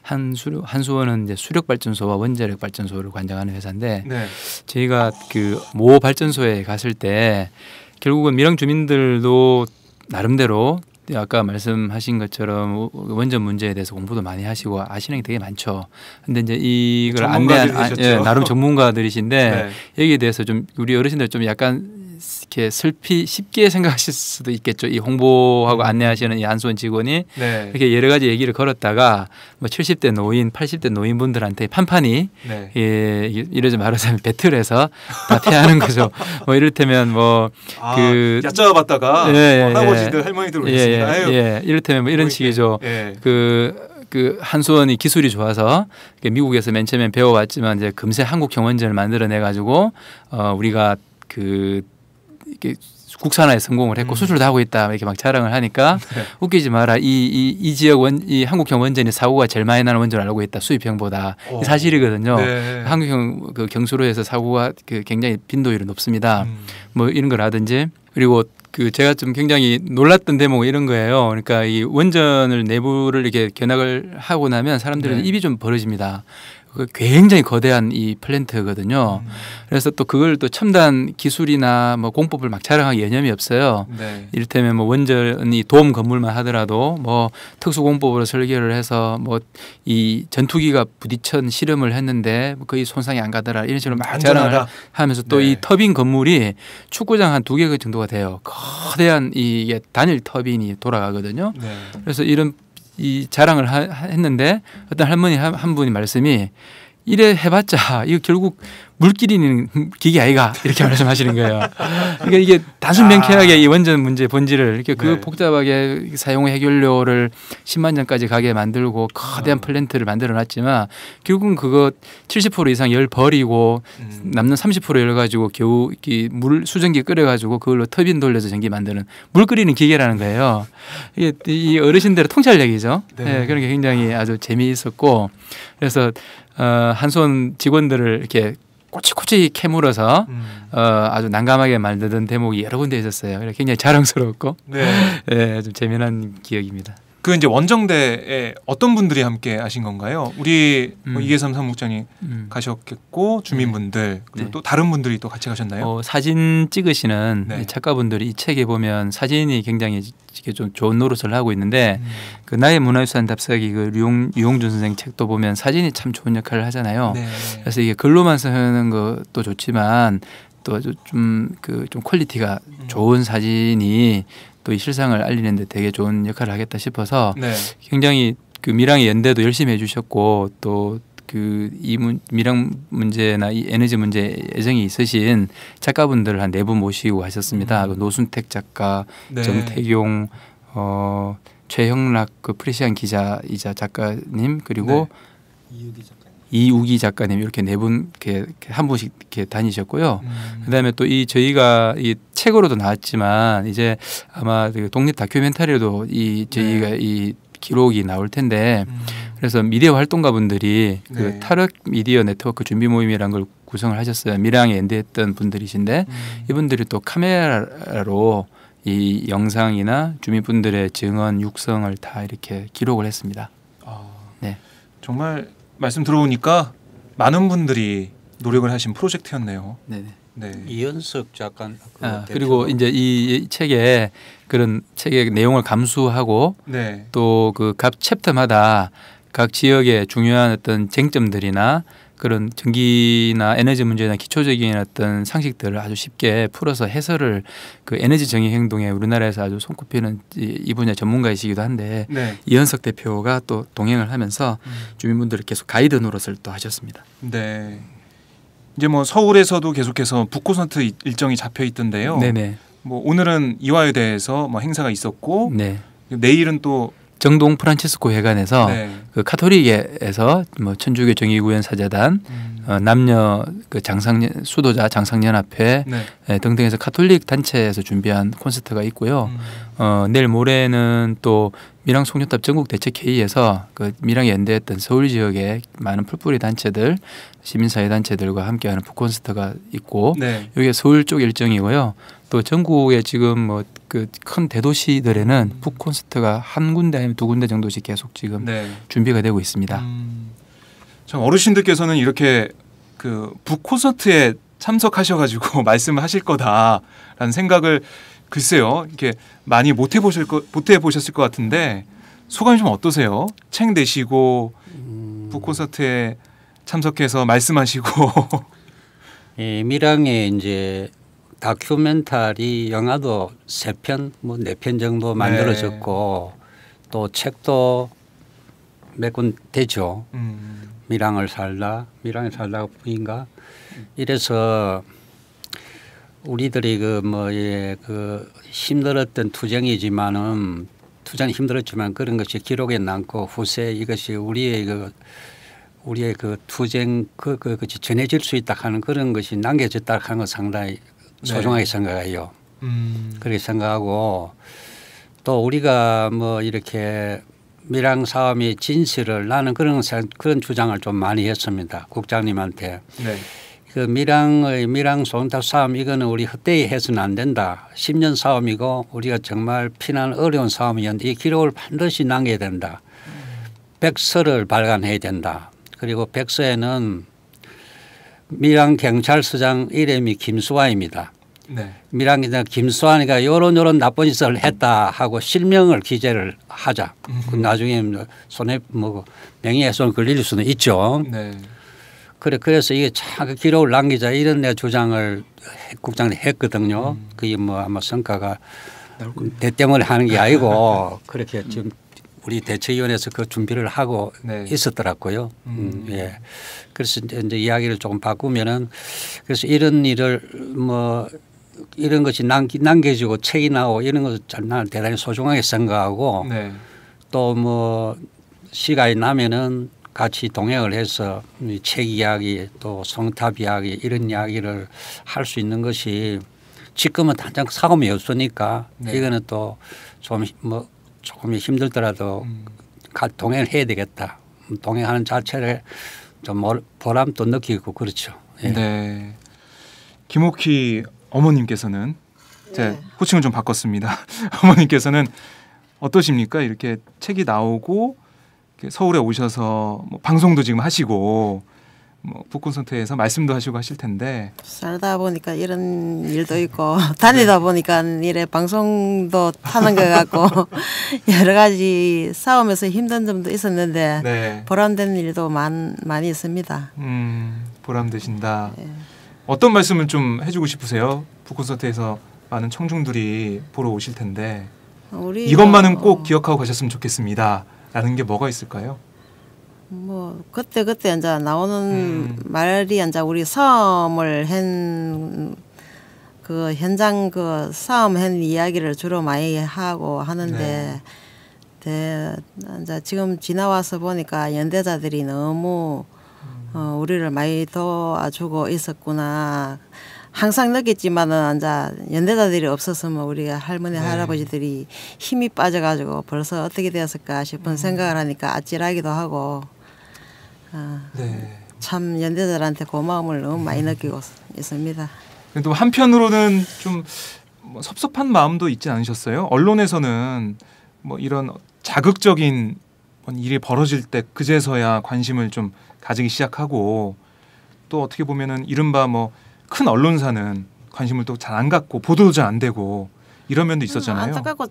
한수원은 이제 수력발전소와 원자력 발전소를 관장하는 회사인데 네. 저희가 그 모 발전소에 갔을 때 결국은 밀양 주민들도 나름대로 아까 말씀하신 것처럼 원전 문제에 대해서 공부도 많이 하시고 아시는 게 되게 많죠. 근데 이제 이걸 안내한 나름 전문가들이신데 네. 여기에 대해서 좀 우리 어르신들 좀 약간 이렇게 쉽게 생각하실 수도 있겠죠. 이 홍보하고 안내하시는 이 한수원 직원이 네. 이렇게 여러 가지 얘기를 걸었다가 뭐 70대 노인, 80대 노인분들한테 판판이 네. 이러지 말하자면 배틀해서 다 패하는 거죠. 뭐 이를테면 뭐 그 얕잡아봤다가 할아버지들 할머니들 오셨습니다. 이를테면 뭐 이런 식이죠. 그 한수원이 기술이 좋아서 미국에서 맨 처음에 배워왔지만 이제 금세 한국형 원전을 만들어내 가지고 우리가 그 이렇게 국산화에 성공을 했고 수출도 하고 있다 이렇게 막 자랑을 하니까 웃기지 마라 이 지역 이 한국형 원전이 사고가 제일 많이 나는 원전을 알고 있다 수입형보다 이 사실이거든요. 네. 한국형 그 경수로에서 사고가 그 굉장히 빈도율이 높습니다. 뭐 이런 거라든지 그리고 그 제가 좀 굉장히 놀랐던 대목은 이런 거예요. 그러니까 이 원전을 내부를 이렇게 견학을 하고 나면 사람들은 입이 좀 벌어집니다. 굉장히 거대한 이 플랜트거든요. 그래서 또 그걸 또 첨단 기술이나 뭐 공법을 막 자랑할 여념이 없어요. 네. 이를테면 뭐 원전이 도움 건물만 하더라도 뭐 특수 공법으로 설계를 해서 뭐 이 전투기가 부딪힌 실험을 했는데 거의 손상이 안 가더라 이런 식으로 막 자랑을 하면서 또 이 터빈 건물이 축구장 한 2개 정도가 돼요. 거대한 이게 단일 터빈이 돌아가거든요. 네. 그래서 이런 이 자랑을 했는데 어떤 할머니 한 분이 말씀이 이래 해봤자 이거 결국 물끼리는 기계 아이가 이렇게 말씀하시는 거예요. 그러니까 이게 단순 명쾌하게 이 원전 문제 본질을 이렇게 그 복잡하게 사용 해결료를 10만 전까지 가게 만들고 거대한 플랜트를 만들어놨지만 결국은 그거 70% 이상 열 버리고 남는 30% 열 가지고 겨우 물 수증기 끓여가지고 그걸로 터빈 돌려서 전기 만드는 물 끓이는 기계라는 거예요. 이게 이 어르신들의 통찰력이죠. 네, 그런 게 굉장히 아주 재미있었고 그래서 한수원 직원들을 이렇게 꼬치꼬치 캐물어서 아주 난감하게 만드는 대목이 여러 군데 있었어요. 굉장히 자랑스러웠고 좀 재미난 기억입니다. 그 이제 원정대에 어떤 분들이 함께 하신 건가요? 우리 뭐 이계삼 사무국장이 가셨겠고 주민분들 그리고 또 다른 분들이 또 같이 가셨나요? 사진 찍으시는 작가분들이 이 책에 보면 사진이 굉장히 좀 좋은 노릇을 하고 있는데 그 나의 문화유산 답사기 그 유용준 선생 책도 보면 사진이 참 좋은 역할을 하잖아요. 그래서 이게 글로만 쓰는 것도 좋지만 또 좀 퀄리티가 좋은 사진이 또 이 실상을 알리는데 되게 좋은 역할을 하겠다 싶어서 굉장히 그 밀양의 연대도 열심히 해주셨고 또 그 이 밀양 문제나 이 에너지 문제에 애정이 있으신 작가분들을 한 4분 모시고 하셨습니다. 그 노순택 작가, 정태용, 최형락 그 프레시안 기자이자 작가님 그리고 이우기 작가님 이렇게 4분 이렇게 한 분씩 이렇게 다니셨고요. 그다음에 또 이 저희가 이 책으로도 나왔지만 이제 아마 그 독립 다큐멘터리로도 이 저희가 이 기록이 나올 텐데 그래서 미디어 활동가분들이 그 타력 미디어 네트워크 준비 모임이라는 걸 구성을 하셨어요. 밀양에 연대했던 분들이신데 이분들이 또 카메라로 이 영상이나 주민분들의 증언 육성을 다 이렇게 기록을 했습니다. 네, 정말 말씀 들어보니까 많은 분들이 노력을 하신 프로젝트였네요. 네네. 네. 이현석 작가 그리고 이제 이 책에 그런 책의 내용을 감수하고 또 그 각 챕터마다 각 지역의 중요한 어떤 쟁점들이나 그런 전기나 에너지 문제나 기초적인 어떤 상식들을 아주 쉽게 풀어서 해설을 그 에너지 정의 행동에 우리나라에서 아주 손꼽히는 이 분야 전문가이시기도 한데 이현석 대표가 또 동행을 하면서 주민분들을 계속 가이드 노릇을 또 하셨습니다. 네. 이제 뭐 서울에서도 계속해서 북콘서트 일정이 잡혀 있던데요. 네네. 뭐 오늘은 이화여대에서 뭐 행사가 있었고 내일은 또 정동 프란치스코 회관에서 네. 그 카톨릭에서 뭐 천주교 정의구현 사재단, 남녀 그 수도자 장상연합회 네. 등등해서 카톨릭 단체에서 준비한 콘서트가 있고요. 내일 모레는 또 밀양 송년탑 전국 대책 회의에서 그 밀양에 연대했던 서울 지역의 많은 풀뿌리 단체들, 시민사회 단체들과 함께하는 북콘서트가 있고, 네. 여기가 서울 쪽 일정이고요. 또 전국에 지금 뭐 그 큰 대도시들에는 북콘서트가 한 군데 아니면 두 군데 정도씩 계속 지금 네. 준비가 되고 있습니다. 참 어르신들께서는 이렇게 그 북콘서트에 참석하셔가지고 말씀을 하실 거다라는 생각을 글쎄요, 이렇게 많이 못 해보셨을 것 같은데 소감이 좀 어떠세요? 책 내시고 북콘서트에 참석해서 말씀하시고. 예, 밀양에 이제 다큐멘터리 영화도 3편, 뭐 4편 정도 만들어졌고 또 책도 몇 권 되죠. 밀양에 살다 뿐인가. 이래서 우리들이 그 힘들었던 투쟁이지만은 투쟁이 힘들었지만 그런 것이 기록에 남고 후세 이것이 우리의 그 투쟁 그것이 전해질 수 있다 하는 그런 것이 남겨졌다 하는 건 상당히 소중하게 생각해요. 그렇게 생각하고 또 우리가 뭐 이렇게 밀양 싸움의 진실을 나는 그런 주장을 좀 많이 했습니다. 국장님한테. 네. 그 밀양 송년탑 싸움 이거는 우리 헛되이 해서는 안 된다. 10년 싸움이고 우리가 정말 피난 어려운 싸움이었는데 이 기록을 반드시 남겨야 된다. 백서를 발간해야 된다. 그리고 백서에는 밀양 경찰서장 이름이 김수환입니다. 네. 밀양 김수환이가 요런 나쁜 짓을 했다 하고 실명을 기재를 하자. 나중에 손에 뭐 명예훼손 걸릴 수는 있죠. 네. 그래서 이게 참 기록을 남기자 이런 내 주장을 국장이 했거든요. 그게 뭐 아마 성과가 대 때문에 하는 게 아니고 그렇게 지금 우리 대책위원회에서 그 준비를 하고 네. 있었더라고요. 예. 그래서 이제 이야기를 조금 바꾸면은 그래서 이런 일을 뭐 이런 것이 남겨지고 책이 나오고 이런 것을 나는 대단히 소중하게 생각하고 네. 또 뭐 시간이 나면은 같이 동행을 해서 책 이야기 또 송탑 이야기 이런 이야기를 할 수 있는 것이 지금은 당장 사고이 없으니까 네. 이거는 또 좀 뭐 조금 힘들더라도 동행을 해야 되겠다. 동행하는 자체를 좀 보람도 느끼고 그렇죠. 예. 네. 김옥희 어머님께서는 제 호칭을 좀 바꿨습니다. 어머님께서는 어떠십니까? 이렇게 책이 나오고 서울에 오셔서 뭐 방송도 지금 하시고 뭐 북콘서트에서 말씀도 하시고 하실 텐데 살다 보니까 이런 일도 있고 다니다 보니까 이래 방송도 타는 것 같고 여러 가지 싸움에서 힘든 점도 있었는데 네. 보람된 일도 많이 있습니다. 보람되신다. 네. 어떤 말씀을 좀 해주고 싶으세요? 북콘서트에서 많은 청중들이 보러 오실 텐데 이것만은 꼭 기억하고 가셨으면 좋겠습니다. 라는 게 뭐가 있을까요? 뭐 그때 이제 나오는 말이 이제 우리 싸움을 한 그 현장 그 싸움한 이야기를 주로 많이 하고 하는데 이제 지금 지나와서 보니까 연대자들이 너무 우리를 많이 도와주고 있었구나. 항상 느꼈지만은 이제 연대자들이 없었으면 우리가 할머니 할아버지들이 힘이 빠져가지고 벌써 어떻게 되었을까 싶은 생각을 하니까 아찔하기도 하고 참 연대자들한테 고마움을 너무 많이 느끼고 있습니다. 또 한편으로는 좀 뭐 섭섭한 마음도 있지 않으셨어요? 언론에서는 뭐 이런 자극적인 일이 벌어질 때 그제서야 관심을 좀 가지기 시작하고 또 어떻게 보면은 이른바 뭐 큰 언론사는 관심을 또 잘 안 갖고 보도도 잘 안 되고 이런 면도 있었잖아요. 안타깝고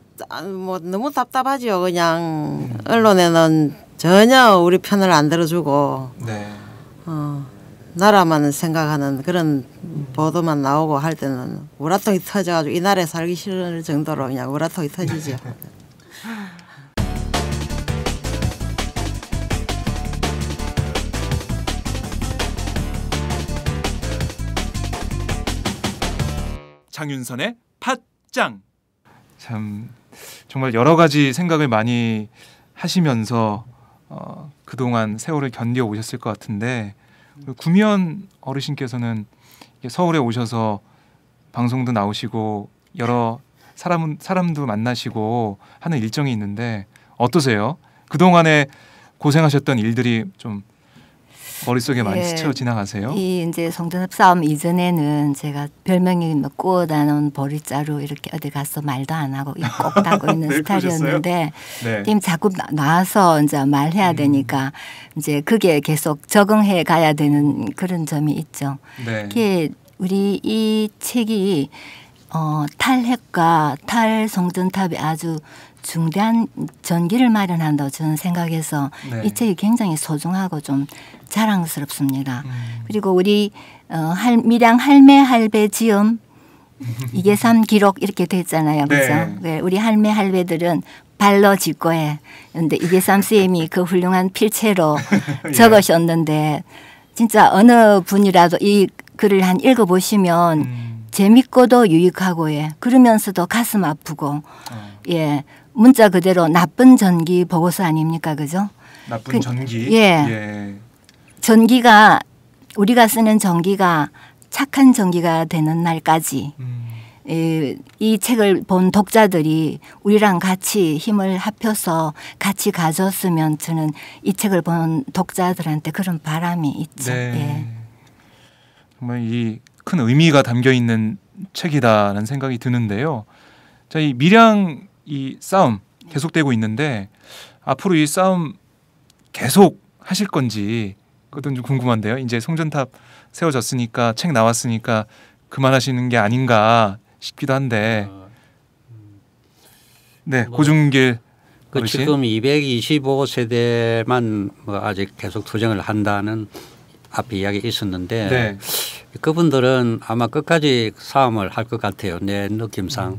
뭐 너무 답답하지요. 그냥 언론에는 전혀 우리 편을 안 들어주고 나라만 생각하는 그런 보도만 나오고 할 때는 우라통이 터져가지고 이 나라에 살기 싫을 정도로 그냥 우라통이 터지죠. 장윤선의 팟짱. 참 정말 여러 가지 생각을 많이 하시면서 그동안 세월을 견뎌 오셨을 것 같은데 구미연 어르신께서는 서울에 오셔서 방송도 나오시고 여러 사람도 만나시고 하는 일정이 있는데 어떠세요? 그동안에 고생하셨던 일들이 좀 머릿속에 많이 스쳐 지나가세요? 이 이제 송전탑 싸움 이전에는 제가 별명이 뭐 구워다 놓은 보리자루 이렇게 어디 가서 말도 안 하고 입 꼭 닫고 있는 스타일이었는데 네. 지금 자꾸 나와서 이제 말해야 되니까 이제 그게 계속 적응해 가야 되는 그런 점이 있죠. 네. 그게 우리 이 책이 탈핵과 탈송전탑이 아주 중대한 전기를 마련한다고 저는 생각해서 네. 이 책이 굉장히 소중하고 좀 자랑스럽습니다. 그리고 우리 밀양 할매 할배 지음 이계삼 기록 이렇게 됐잖아요. 그죠? 네. 네, 우리 할매 할배들은 발로 짚고 해. 그런데 이계삼 쌤이 그 훌륭한 필체로 예. 적으셨는데 진짜 어느 분이라도 이 글을 한 읽어보시면 재밌고도 유익하고 예. 그러면서도 가슴 아프고 예. 문자 그대로 나쁜 전기 보고서 아닙니까? 그죠? 나쁜 전기. 예. 전기가 우리가 쓰는 전기가 착한 전기가 되는 날까지 이 책을 본 독자들이 우리랑 같이 힘을 합쳐서 같이 가졌으면 저는 이 책을 본 독자들한테 그런 바람이 있죠. 네. 예. 정말 이 큰 의미가 담겨 있는 책이다라는 생각이 드는데요. 자, 이 밀양 이 싸움 계속되고 있는데 앞으로 이 싸움 계속 하실 건지 그것도 좀 궁금한데요. 이제 송전탑 세워졌으니까 책 나왔으니까 그만하시는 게 아닌가 싶기도 한데. 네, 고중길 어르신. 지금 225세대만 뭐 아직 계속 투쟁을 한다는 앞에 이야기 있었는데 네. 그분들은 아마 끝까지 싸움을 할 것 같아요. 내 느낌상.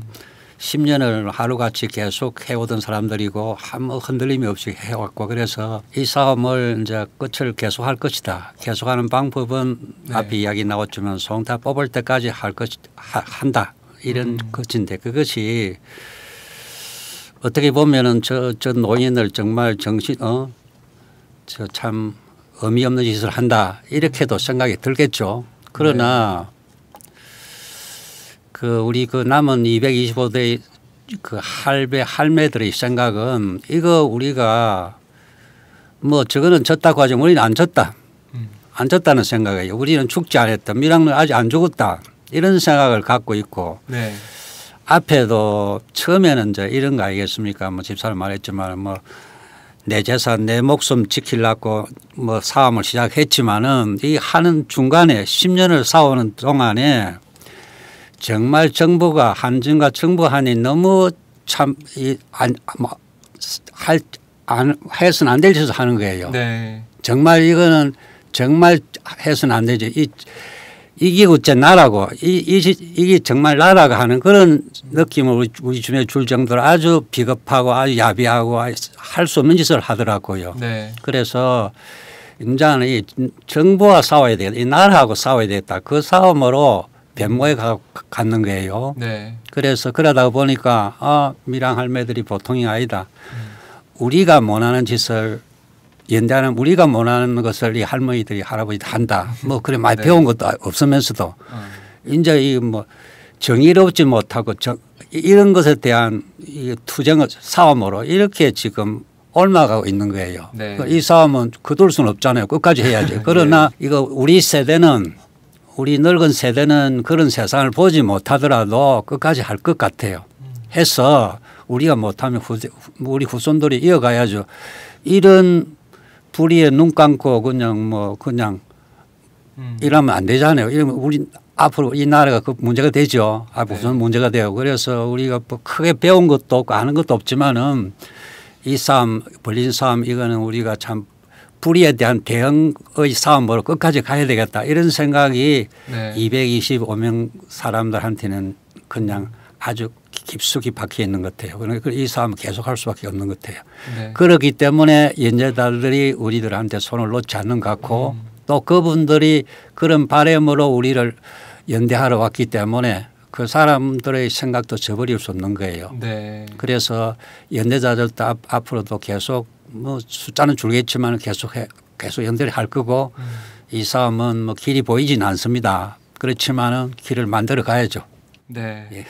10년을 하루같이 계속 해오던 사람들이고 아무 흔들림이 없이 해왔고 그래서 이 싸움을 이제 끝을 계속할 것이다. 계속하는 방법은 네. 앞에 이야기 나왔지만 송탑 뽑을 때까지 한다. 이런 것인데 그것이 어떻게 보면은 저 노인을 정말 저 참 의미 없는 짓을 한다. 이렇게도 생각이 들겠죠. 그러나 우리 남은 225대 할매들의 생각은 이거 우리가 뭐 저거는 졌다고 하지만 우리는 안 졌다. 안 졌다는 생각이에요. 우리는 죽지 않았다. 밀양은 아직 안 죽었다. 이런 생각을 갖고 있고 네. 앞에도 처음에는 이제 이런 거 아니겠습니까? 뭐 집사람 말했지만 뭐 내 재산 내 목숨 지키려고 뭐 싸움을 시작했지만은 이 하는 중간에 10년을 싸우는 동안에 정말 정부가 한전과 정부한이 너무 참 해서는 안 될 짓을 하는 거예요. 네. 정말 이거는 정말 해서는 안 되지. 이게 어째 나라고 이게 정말 나라가 하는 그런 느낌을 우리 주변에 줄 정도로 아주 비겁하고 아주 야비하고 할 수 없는 짓을 하더라고요. 네. 그래서 이제는 이 정부와 싸워야 되겠다. 이 나라하고 싸워야 되겠다. 그 싸움으로 변모에 갖는 거예요. 네. 그래서 그러다 보니까 밀양 할매들이 보통이 아니다. 우리가 원하는 짓을 연대하는 우리가 원하는 것을 이 할머니들이 할아버지들 한다. 뭐 그래 많이 네. 배운 것도 없으면서도 이제 이 뭐 정의롭지 못하고 이런 것에 대한 이 투쟁을 싸움으로 이렇게 지금 옮아가고 있는 거예요. 네. 이 싸움은 거둘 수는 없잖아요. 끝까지 해야죠. 그러나 이거 우리 세대는 우리 늙은 세대는 그런 세상을 보지 못하더라도 끝까지 할 것 같아요. 해서 우리가 못하면 우리 후손들이 이어가야죠. 이런 불의에 눈 감고 그냥 이러면 안 되잖아요. 이러면 우리 앞으로 이 나라가 그 문제가 되죠. 앞으로 문제가 돼요. 그래서 우리가 뭐 크게 배운 것도 없고 아는 것도 없지만은 이 싸움 벌린 싸움 이거는 우리가 참 불의에 대한 대응의 싸움으로 끝까지 가야 되겠다 이런 생각이 네. 225명 사람들한테는 그냥 아주 깊숙이 박혀 있는 것 같아요. 그러니까 이 싸움을 계속할 수밖에 없는 것 같아요. 네. 그렇기 때문에 연재자들이 우리들한테 손을 놓지 않는 것 같고 또 그분들이 그런 바람으로 우리를 연대하러 왔기 때문에 그 사람들의 생각도 저버릴 수 없는 거예요. 네. 그래서 연대자들도 앞으로도 계속 뭐 숫자는 줄겠지만 계속 연대를 할 거고 이 싸움은 뭐 길이 보이지는 않습니다. 그렇지만은 길을 만들어 가야죠. 네. 예.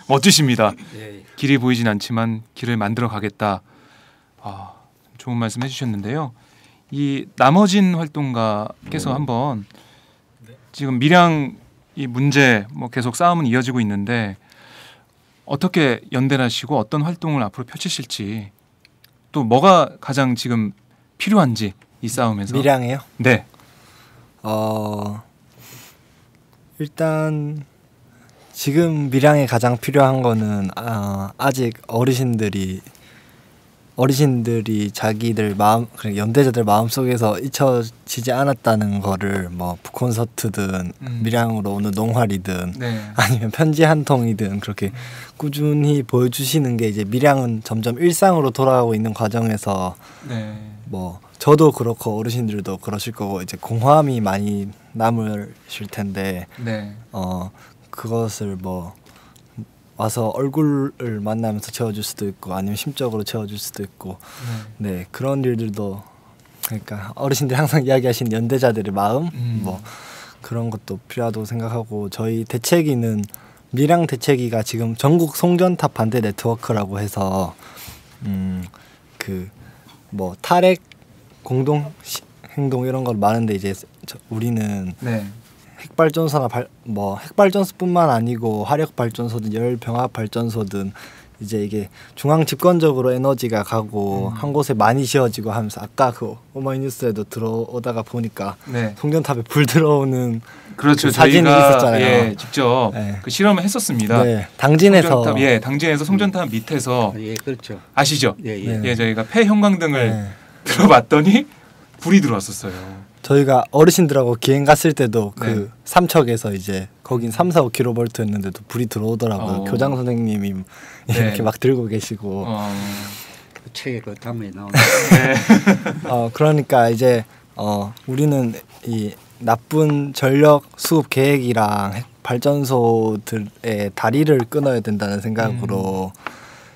멋지십니다. 예. 길이 보이진 않지만 길을 만들어 가겠다. 좋은 말씀 해주셨는데요. 이 나머진 활동가께서 한번 지금 밀양 이 문제 뭐 계속 싸움은 이어지고 있는데 어떻게 연대를 하시고 어떤 활동을 앞으로 펼치실지 또 뭐가 가장 지금 필요한지 이 싸움에서 밀양이요? 네. 일단 지금 밀양에 가장 필요한 거는 아직 어르신들이 자기들 마음, 연대자들 마음속에서 잊혀지지 않았다는 거를 뭐 북콘서트든 밀양으로 오는 농활이든 네. 아니면 편지 한 통이든 그렇게 꾸준히 보여주시는 게 이제 밀양은 점점 일상으로 돌아가고 있는 과정에서 네. 뭐 저도 그렇고 어르신들도 그러실 거고 이제 공허함이 많이 남으실 텐데 네. 그것을 뭐 와서 얼굴을 만나면서 채워줄 수도 있고 아니면 심적으로 채워줄 수도 있고 네 그런 일들도 그러니까 어르신들이 항상 이야기하시는 연대자들의 마음 뭐 그런 것도 필요하다고 생각하고 저희 대책위는 밀양 대책위가 지금 전국 송전탑 반대 네트워크라고 해서 그 뭐 탈핵 공동 행동 이런 걸 많은데 이제 우리는 네. 핵발전소나 핵발전소뿐만 아니고 화력발전소든 열병합발전소든 이제 이게 중앙 집권적으로 에너지가 가고 한 곳에 많이 지어지고 하면서 아까 그 오마이뉴스에도 들어오다가 보니까 네. 송전탑에 불 들어오는 그렇죠. 그 사진이 저희가 있었잖아요. 예, 직접 네. 그 실험을 했었습니다. 네, 당진에서 당진에서 송전탑 밑에서 예, 그렇죠. 아시죠? 예, 예. 예, 저희가 폐 형광등을 네. 들어봤더니 불이 들어왔었어요. 저희가 어르신들하고 기행 갔을 때도 네. 그 삼척에서 이제 거긴 3-4-5kV였는데도 불이 들어오더라고요. 교장 선생님이 이렇게 네. 막 들고 계시고 그 책에 그 담에 나오는. 그러니까 이제 우리는 이 나쁜 전력 수급 계획이랑 핵 발전소들의 다리를 끊어야 된다는 생각으로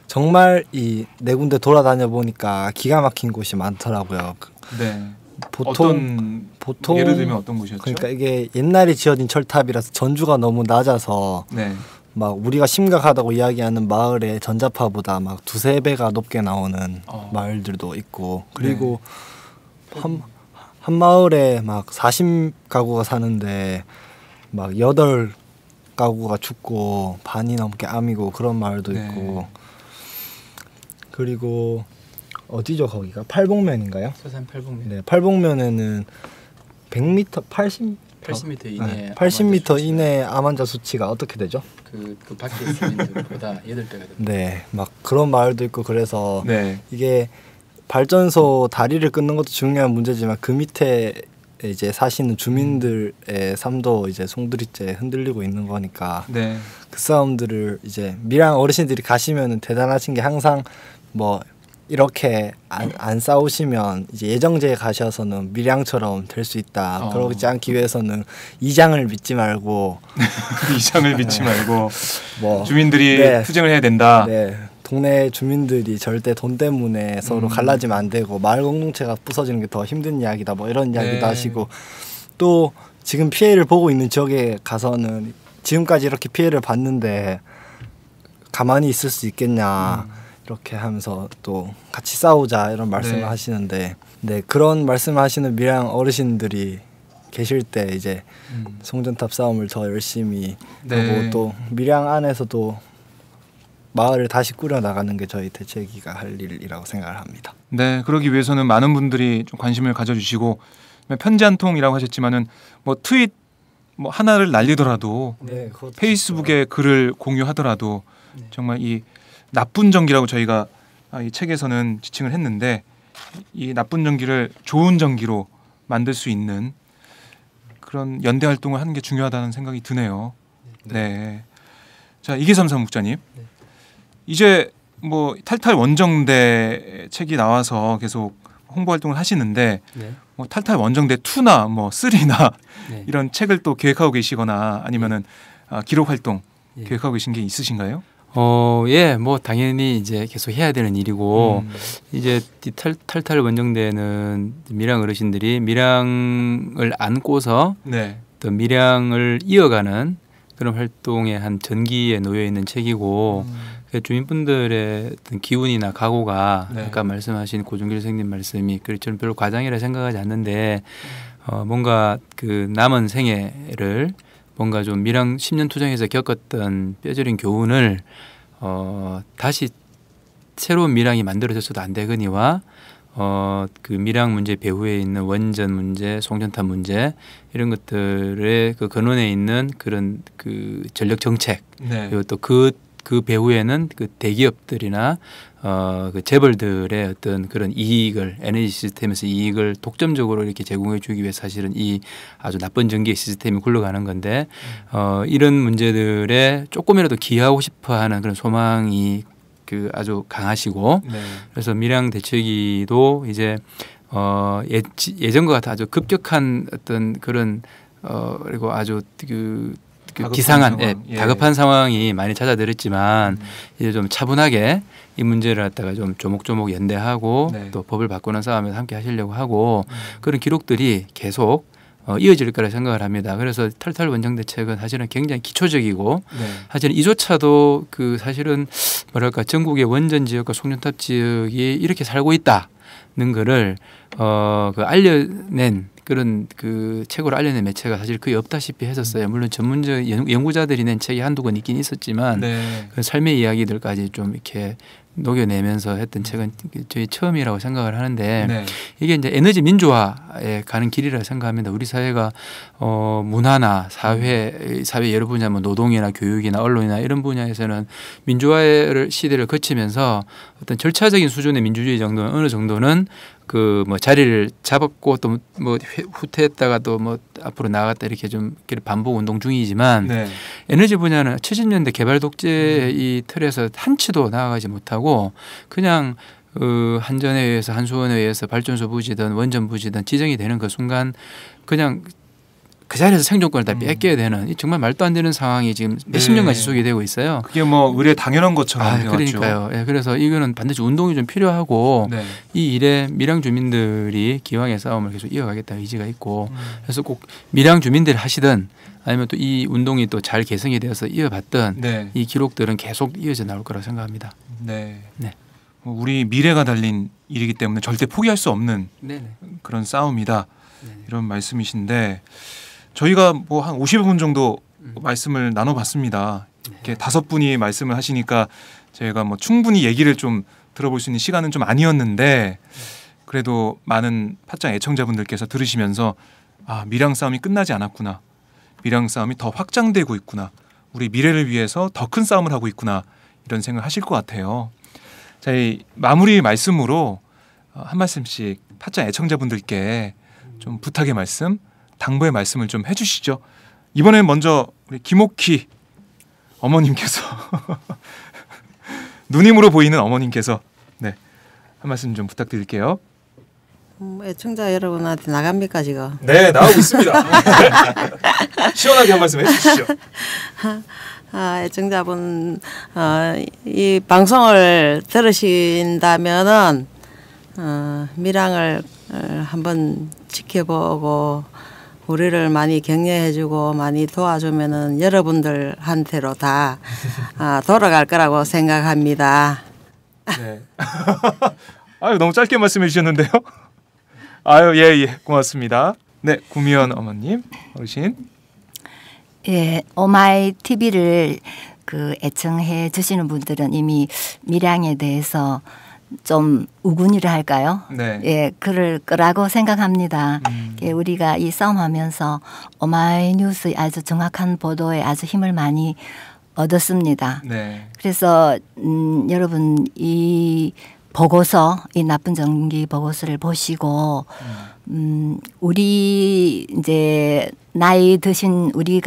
정말 이 네 군데 돌아다녀 보니까 기가 막힌 곳이 많더라고요. 네. 보통 예를 들면 어떤 곳이었죠? 그러니까 이게 옛날에 지어진 철탑이라서 전주가 너무 낮아서 네. 막 우리가 심각하다고 이야기하는 마을의 전자파보다 막 2-3배가 높게 나오는 마을들도 있고 그리고 한 마을에 막 40가구가 사는데 막 8가구가 죽고 반이 넘게 암이고 그런 마을도 네. 있고 그리고 어디죠 거기가? 팔봉면인가요? 서산 팔봉면. 네, 팔봉면에는 100m, 80m 이내. 80m 이내 암 환자 수치가 어떻게 되죠? 그 밖에 있는 것보다 8배가 됩니다. 네, 막 그런 마을도 있고 그래서 네. 이게 발전소 다리를 끊는 것도 중요한 문제지만 그 밑에 이제 사시는 주민들의 삶도 이제 송두리째 흔들리고 있는 거니까 네. 그 싸움들을 이제 밀양 어르신들이 가시면은 대단하신 게 항상 뭐 이렇게 안 싸우시면 이제 예정지에 가셔서는 밀양처럼 될 수 있다. 그러지 않기 위해서는 이장을 믿지 말고 이장을 믿지 말고 뭐 주민들이 네. 투쟁을 해야 된다. 네. 동네 주민들이 절대 돈 때문에 서로 갈라지면 안 되고 마을 공동체가 부서지는 게 더 힘든 이야기다. 뭐 이런 이야기도 네. 하시고 또 지금 피해를 보고 있는 지역에 가서는 지금까지 이렇게 피해를 봤는데 가만히 있을 수 있겠냐. 이렇게 하면서 또 같이 싸우자 이런 말씀을 네. 하시는데 네 그런 말씀을 하시는 밀양 어르신들이 계실 때 이제 송전탑 싸움을 더 열심히 네. 하고 또 밀양 안에서도 마을을 다시 꾸려 나가는 게 저희 대책위가 할 일이라고 생각을 합니다. 네, 그러기 위해서는 많은 분들이 좀 관심을 가져주시고 편지 한 통이라고 하셨지만은 뭐 트윗 뭐 하나를 날리더라도 네, 페이스북에 글을 공유하더라도 정말 이 나쁜 전기라고 저희가 이 책에서는 지칭을 했는데 이 나쁜 전기를 좋은 전기로 만들 수 있는 그런 연대 활동을 하는 게 중요하다는 생각이 드네요. 네. 자, 이계삼 사무국장님. 네. 이제 뭐 탈탈 원정대 책이 나와서 계속 홍보 활동을 하시는데 네. 뭐 탈탈 원정대 2나 뭐 3나 네. 이런 책을 또 계획하고 계시거나 아니면은 기록 활동 계획하고 계신 게 있으신가요? 예, 뭐 당연히 이제 계속 해야 되는 일이고 이제 탈탈 원정대는 밀양 어르신들이 밀양을 안고서 또 밀양을 이어가는 그런 활동의 한 전기에 놓여 있는 책이고 주민분들의 어떤 기운이나 각오가 아까 말씀하신 고종길 선생님 말씀이 저는 별로 과장이라 생각하지 않는데 뭔가 그 남은 생애를 뭔가 좀 밀양 10년 투쟁에서 겪었던 뼈저린 교훈을 다시 새로운 밀양이 만들어졌어도 안 되거니와 그 밀양 문제 배후에 있는 원전 문제, 송전탑 문제 이런 것들의 그 근원에 있는 그런 그 전력 정책 그리고 또 그 배후에는 그 대기업들이나 그 재벌들의 어떤 그런 이익을 에너지 시스템에서 이익을 독점적으로 이렇게 제공해 주기 위해 사실은 이 아주 나쁜 전기 시스템이 굴러가는 건데 이런 문제들에 조금이라도 기여하고 싶어하는 그런 소망이 그 아주 강하시고 그래서 밀양 대책위도 이제 예전과 같아 아주 급격한 어떤 그런 그리고 아주 그 기상한 다급한 상황이 많이 찾아들었지만 이제 좀 차분하게 이 문제를 갖다가 좀 조목조목 연대하고 또 법을 바꾸는 싸움에서 함께 하시려고 하고 그런 기록들이 계속 이어질 거라 생각을 합니다. 그래서 탈탈 원정대책은 사실은 굉장히 기초적이고 사실은 이조차도 그 사실은 뭐랄까 전국의 원전 지역과 송전탑 지역이 이렇게 살고 있다는 거를 그 알려낸 그런 그 책으로 알려낸 매체가 사실 거의 없다시피 했었어요. 물론 전문적 연구자들이 낸 책이 한두 권 있긴 있었지만 그 삶의 이야기들까지 좀 이렇게 녹여내면서 했던 책은 저희 처음이라고 생각을 하는데 이게 이제 에너지 민주화에 가는 길이라고 생각합니다. 우리 사회가 문화나 사회 여러 분야 뭐 노동이나 교육이나 언론이나 이런 분야에서는 민주화를 시대를 거치면서 어떤 절차적인 수준의 민주주의 정도는 어느 정도는 그 뭐 자리를 잡았고 또 뭐 후퇴했다가 또 뭐 앞으로 나아갔다 이렇게 좀 반복 운동 중이지만 에너지 분야는 70년대 개발 독재 이 틀에서 한치도 나아가지 못하고 그냥 한전에 의해서 한수원에 의해서 발전소 부지든 원전 부지든 지정이 되는 그 순간 그냥 그 자리에서 생존권을 다 뺏겨야 되는 정말 말도 안 되는 상황이 지금 몇십 년간 지속이 되고 있어요. 그게 뭐 의례 당연한 것처럼 그러니까요. 예, 그래서 이거는 반드시 운동이 좀 필요하고 이 일에 밀양 주민들이 기왕의 싸움을 계속 이어가겠다는 의지가 있고 그래서 꼭 밀양 주민들이 하시든 아니면 또 이 운동이 또 잘 개성이 되어서 이어봤던 이 기록들은 계속 이어져 나올 거라고 생각합니다. 우리 미래가 달린 일이기 때문에 절대 포기할 수 없는 그런 싸움이다. 이런 말씀이신데 저희가 뭐 한 50분 정도 말씀을 나눠봤습니다. 이렇게 5분이 말씀을 하시니까 저희가 뭐 충분히 얘기를 좀 들어볼 수 있는 시간은 좀 아니었는데 그래도 많은 팟짱 애청자분들께서 들으시면서 아 밀양 싸움이 끝나지 않았구나. 밀양 싸움이 더 확장되고 있구나. 우리 미래를 위해서 더 큰 싸움을 하고 있구나. 이런 생각을 하실 것 같아요. 자, 이 마무리 말씀으로 한 말씀씩 팟짱 애청자분들께 좀 부탁의 말씀, 당부의 말씀을 좀 해주시죠. 이번엔 먼저 우리 김옥희 어머님께서 누님으로 보이는 어머님께서 한 말씀 좀 부탁드릴게요. 애청자 여러분한테 나갑니까 지금? 네, 나오고 있습니다. 시원하게 한 말씀 해주시죠. 애청자분 이 방송을 들으신다면은 밀양을 한번 지켜보고 우리를 많이 격려해주고 많이 도와주면은 여러분들한테로 다 돌아갈 거라고 생각합니다. 네. 아유 너무 짧게 말씀해 주셨는데요. 아유 예 고맙습니다. 네 구미연 어머님 어르신. 예 오마이 TV를 그 애청해 주시는 분들은 이미 밀양에 대해서 좀 우군이라 할까요? 예, 그럴 거라고 생각합니다. 우리가 이 싸움하면서 오마이뉴스의 아주 정확한 보도에 아주 힘을 많이 얻었습니다. 그래서 여러분 이 보고서, 이 나쁜 전기 보고서를 보시고 우리 이제 나이 드신 우리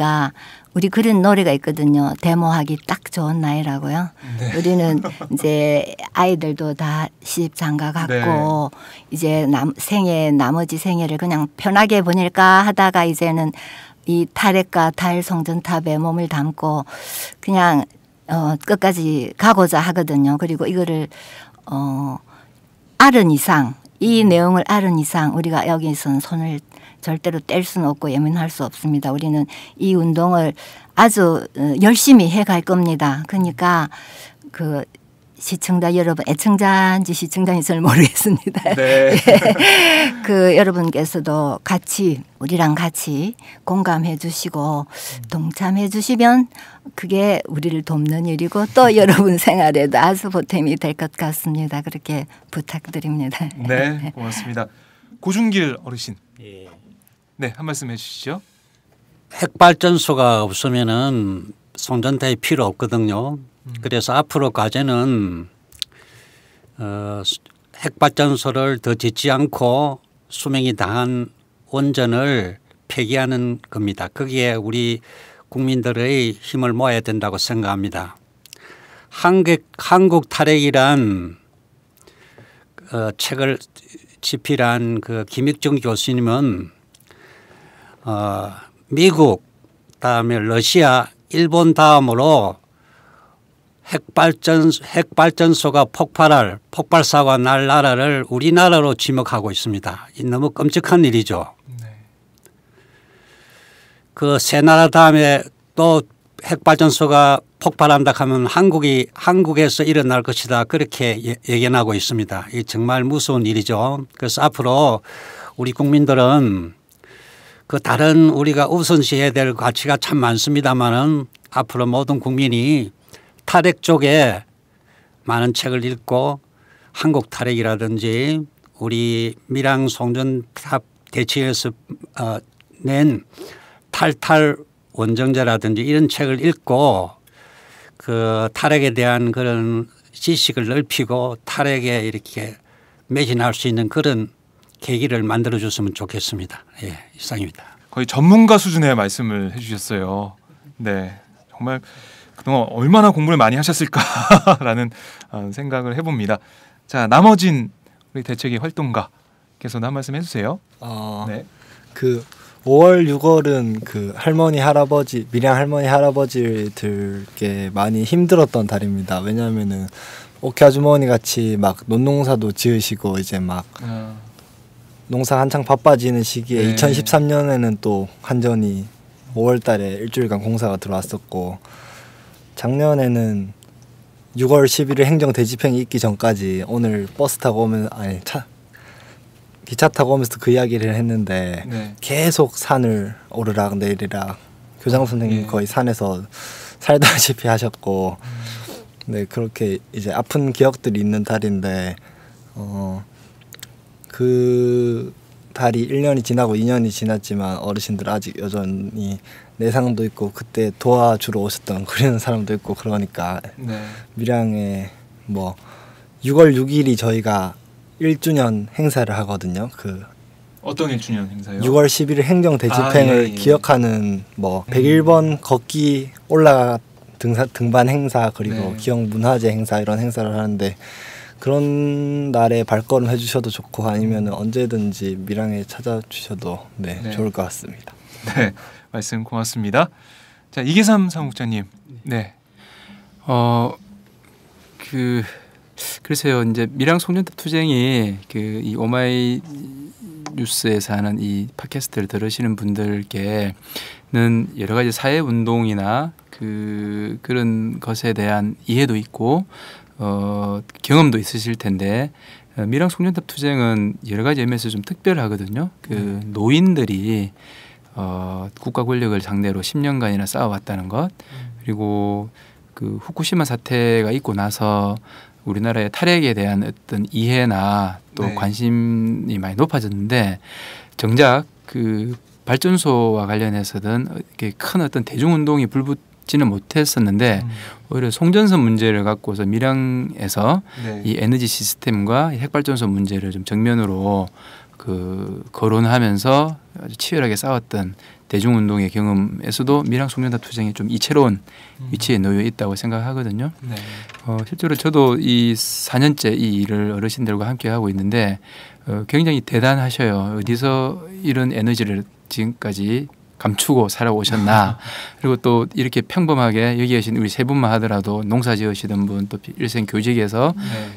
그런 노래가 있거든요. 데모하기 딱 좋은 나이라고요. 우리는 이제 아이들도 다 시집 장가 갔고 이제 나머지 생애를 그냥 편하게 보낼까 하다가 이제는 이 탈핵과 탈성전탑에 몸을 담고 그냥 끝까지 가고자 하거든요. 그리고 이거를 알은 이상 이 내용을 알은 이상 우리가 여기서는 손을 절대로 뗄 수는 없고 예민할 수 없습니다. 우리는 이 운동을 아주 열심히 해갈 겁니다. 그러니까 그 시청자 여러분, 애청자인지 시청자인지 잘 모르겠습니다. 네. 그 여러분께서도 같이 우리랑 같이 공감해 주시고 동참해 주시면 그게 우리를 돕는 일이고 또 여러분 생활에도 아주 보탬이 될 것 같습니다. 그렇게 부탁드립니다. 네, 고맙습니다. 고준길 어르신. 예. 네, 한 말씀 해주시죠. 핵발전소가 없으면은 송전탑이 필요 없거든요. 그래서 앞으로 과제는 핵발전소를 더 짓지 않고 수명이 다한 원전을 폐기하는 겁니다. 거기에 우리 국민들의 힘을 모아야 된다고 생각합니다. 한국 탈핵이란 책을 집필한 그 김익중 교수님은 미국 다음에 러시아 일본 다음으로 핵발전소가 폭발 사고가 날 나라를 우리나라로 지목하고 있습니다. 너무 끔찍한 일이죠. 네. 그 세 나라 다음에 또 핵발전소가 폭발한다 하면 한국에서 일어날 것이다. 그렇게 예견하고 있습니다. 이 정말 무서운 일이죠. 그래서 앞으로 우리 국민들은 그 다른 우리가 우선시해야 될 가치가 참 많습니다만은 앞으로 모든 국민이 탈핵 쪽에 많은 책을 읽고 한국 탈핵이라든지 우리 밀양 송전탑 대치에서 낸 탈탈 원정제라든지 이런 책을 읽고 그 탈핵에 대한 그런 지식을 넓히고 탈핵에 이렇게 매진할 수 있는 그런 계기를 만들어 줬으면 좋겠습니다. 예, 이상입니다. 거의 전문가 수준의 말씀을 해주셨어요. 네, 정말 그동안 얼마나 공부를 많이 하셨을까라는 생각을 해봅니다. 자, 나머진 우리 대책위 활동가께서도 한 말씀 해주세요. 네. 그 5월, 6월은 그 할머니, 할아버지, 밀양 할머니, 할아버지들께 많이 힘들었던 달입니다. 왜냐하면은 오케 아주머니 같이 막 논농사도 지으시고 이제 막 농사 한창 바빠지는 시기에 네. 2013년에는 또 한전이 5월달에 일주일간 공사가 들어왔었고 작년에는 6월 11일 행정 대집행이 있기 전까지 오늘 버스 타고 오면 기차 타고 오면서 그 이야기를 했는데 네. 계속 산을 오르락 내리락 교장 선생님 거의 산에서 살다시피 하셨고 네 그렇게 이제 아픈 기억들이 있는 달인데 그 달이 1년이 지나고 2년이 지났지만 어르신들 아직 여전히 내상도 있고 그때 도와주러 오셨던 그런 사람도 있고 그러니까 네. 밀양에 뭐 6월 6일이 저희가 1주년 행사를 하거든요. 그 어떤 1주년 행사요? 6월 11일 행정 대집행을 기억하는 뭐 101번 걷기 올라가 등반 행사 그리고 기억 문화재 행사 이런 행사를 하는데 그런 날에 발걸음 해주셔도 좋고 아니면 언제든지 밀양에 찾아주셔도 좋을 것 같습니다. 네, 말씀 고맙습니다. 자, 이계삼 사무국장님. 네. 그래서요 이제 밀양 송전탑 투쟁이 그 이 오마이 뉴스에서 하는 이 팟캐스트를 들으시는 분들께는 여러 가지 사회 운동이나 그런 것에 대한 이해도 있고 경험도 있으실 텐데 밀양 송전탑 투쟁은 여러 가지 의미에서 좀 특별하거든요. 그 노인들이 국가 권력을 상대로 10년간이나 싸워왔다는 것 그리고 그 후쿠시마 사태가 있고 나서 우리나라의 탈핵에 대한 어떤 이해나 또 관심이 많이 높아졌는데 정작 그 발전소와 관련해서든 이렇게 큰 어떤 대중운동이 불붙지는 못했었는데 오히려 송전선 문제를 갖고서 밀양에서 이 에너지 시스템과 핵발전소 문제를 좀 정면으로 거론하면서 아주 치열하게 싸웠던 대중운동의 경험에서도 밀양 송전탑 투쟁이 좀 이채로운 위치에 놓여 있다고 생각하거든요. 네. 실제로 저도 이 4년째 이 일을 어르신들과 함께 하고 있는데 굉장히 대단하셔요. 어디서 이런 에너지를 지금까지 감추고 살아오셨나. 그리고 또 이렇게 평범하게 여기 계신 우리 세 분만 하더라도 농사 지으시던 분, 또 일생 교직에서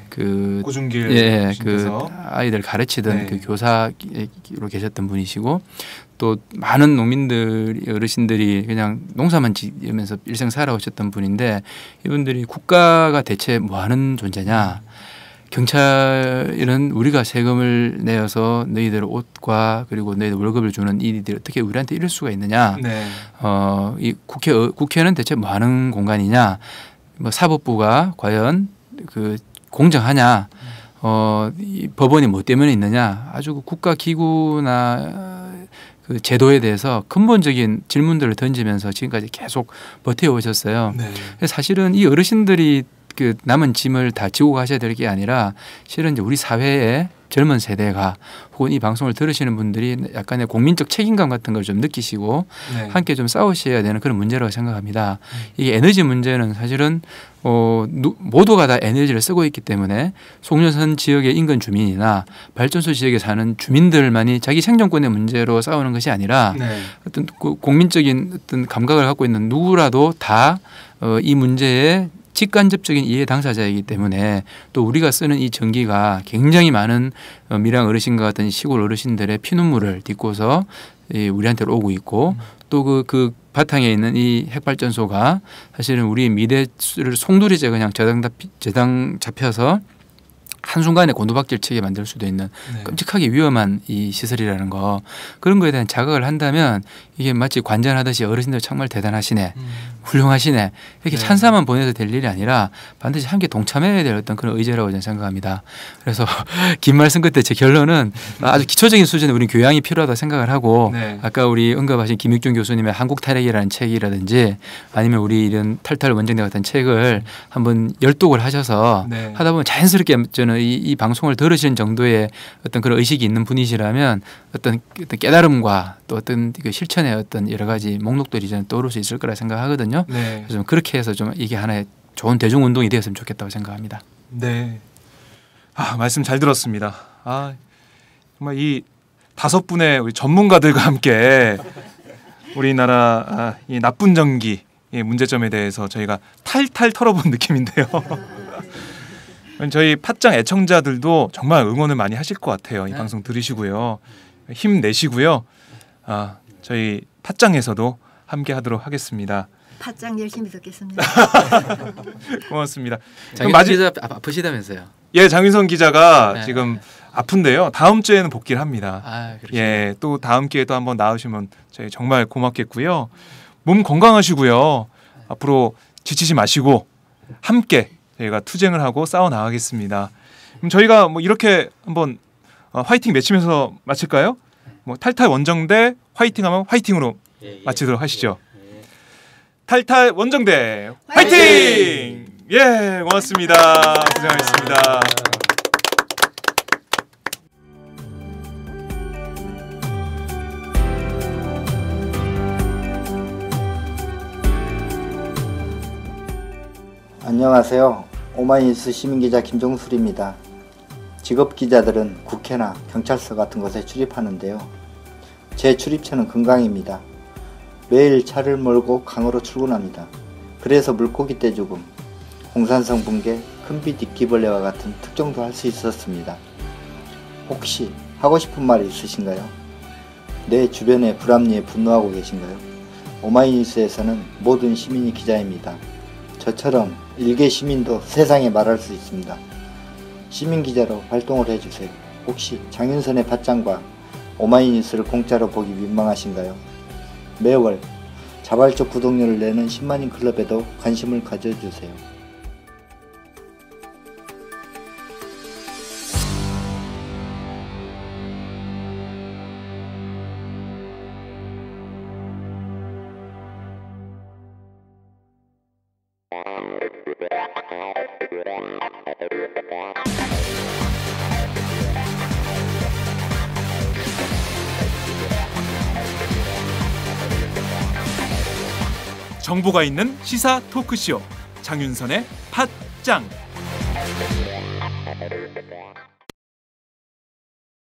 그 고준길 그 아이들 가르치던 그 교사로 계셨던 분이시고, 또 많은 농민들 어르신들이 그냥 농사만 지으면서 일생 살아오셨던 분인데, 이분들이 국가가 대체 뭐 하는 존재냐. 경찰은 우리가 세금을 내어서 너희들 옷과 그리고 너희들 월급을 주는 일들이 어떻게 우리한테 이럴 수가 있느냐. 이 국회는 대체 뭐 하는 공간이냐. 뭐 사법부가 과연 그 공정하냐. 이 법원이 뭐 때문에 있느냐. 아주 그 국가 기구나 그 제도에 대해서 근본적인 질문들을 던지면서 지금까지 계속 버텨오셨어요. 사실은 이 어르신들이 그 남은 짐을 다 지고 가셔야 될 게 아니라, 실은 이제 우리 사회의 젊은 세대가 혹은 이 방송을 들으시는 분들이 약간의 국민적 책임감 같은 걸 좀 느끼시고 함께 좀 싸우셔야 되는 그런 문제라고 생각합니다. 이게 에너지 문제는 사실은 모두가 다 에너지를 쓰고 있기 때문에 송년선 지역의 인근 주민이나 발전소 지역에 사는 주민들만이 자기 생존권의 문제로 싸우는 것이 아니라 어떤 국민적인 어떤 감각을 갖고 있는 누구라도 다 이 문제에 직간접적인 이해 당사자이기 때문에, 또 우리가 쓰는 이 전기가 굉장히 많은 밀양 어르신과 같은 시골 어르신들의 피눈물을 딛고서 우리한테로 오고 있고, 또 그 바탕에 있는 이 핵발전소가 사실은 우리 미래를 송두리째 그냥 저당 잡혀서 한순간에 곤두박질 치게 만들 수도 있는 끔찍하게 위험한 이 시설이라는 거, 그런 거에 대한 자각을 한다면 이게 마치 관전하듯이 어르신들 정말 대단하시네, 훌륭하시네, 이렇게 찬사만 보내서 될 일이 아니라 반드시 함께 동참해야 될 어떤 그런 의제라고 저는 생각합니다. 그래서 긴 말씀 끝에 제 결론은 아주 기초적인 수준의 우리 교양이 필요하다고 생각을 하고, 아까 우리 언급하신 김익준 교수님의 한국 탈핵이라는 책이라든지 아니면 우리 이런 탈탈 원정대 같은 책을 한번 열독을 하셔서 하다 보면 자연스럽게 저는 이 방송을 들으시는 정도의 어떤 그런 의식이 있는 분이시라면 어떤 깨달음과 또 어떤 그 실천의 어떤 여러 가지 목록들이 저는 떠오를 수 있을 거라 생각하거든요. 그래서 좀 그렇게 해서 좀 이게 하나의 좋은 대중운동이 되었으면 좋겠다고 생각합니다. 네. 말씀 잘 들었습니다. 정말 이 5분의 우리 전문가들과 함께 우리나라 이 나쁜 전기 문제점에 대해서 저희가 탈탈 털어본 느낌인데요. 저희 팟짱 애청자들도 정말 응원을 많이 하실 것 같아요. 이 방송 들으시고요. 힘내시고요. 저희 팟짱에서도 함께 하도록 하겠습니다. 팟짱 열심히 듣겠습니다. 고맙습니다. 장윤선 기자 아프시다면서요? 예, 장윤선 기자가 지금 아픈데요. 다음 주에는 복귀를 합니다. 예, 또 다음 기회에 또 한번 나오시면 저희 정말 고맙겠고요. 몸 건강하시고요. 앞으로 지치지 마시고 함께 저희가 투쟁을 하고 싸워 나가겠습니다. 그럼 저희가 뭐 이렇게 한번 화이팅 외치면서 마칠까요? 뭐 탈탈 원정대 화이팅하면 화이팅으로 마치도록 하시죠. 탈탈 원정대 화이팅! 예, 고맙습니다. 고생하셨습니다. 안녕하세요. 오마이뉴스 시민기자 김종술입니다. 직업기자들은 국회나 경찰서 같은 곳에 출입하는데요. 제 출입처는 금강입니다. 매일 차를 몰고 강으로 출근합니다. 그래서 물고기 떼죽음, 홍산성 붕괴, 큰빛 이끼벌레와 같은 특종도 할 수 있었습니다. 혹시 하고 싶은 말이 있으신가요? 내 주변의 불합리에 분노하고 계신가요? 오마이뉴스에서는 모든 시민이 기자입니다. 저처럼 일개 시민도 세상에 말할 수 있습니다. 시민기자로 활동을 해주세요. 혹시 장윤선의 팟짱과 오마이뉴스를 공짜로 보기 민망하신가요? 매월 자발적 구독료를 내는 10만인 클럽에도 관심을 가져주세요. 정보가 있는 시사 토크쇼 장윤선의 팟짱.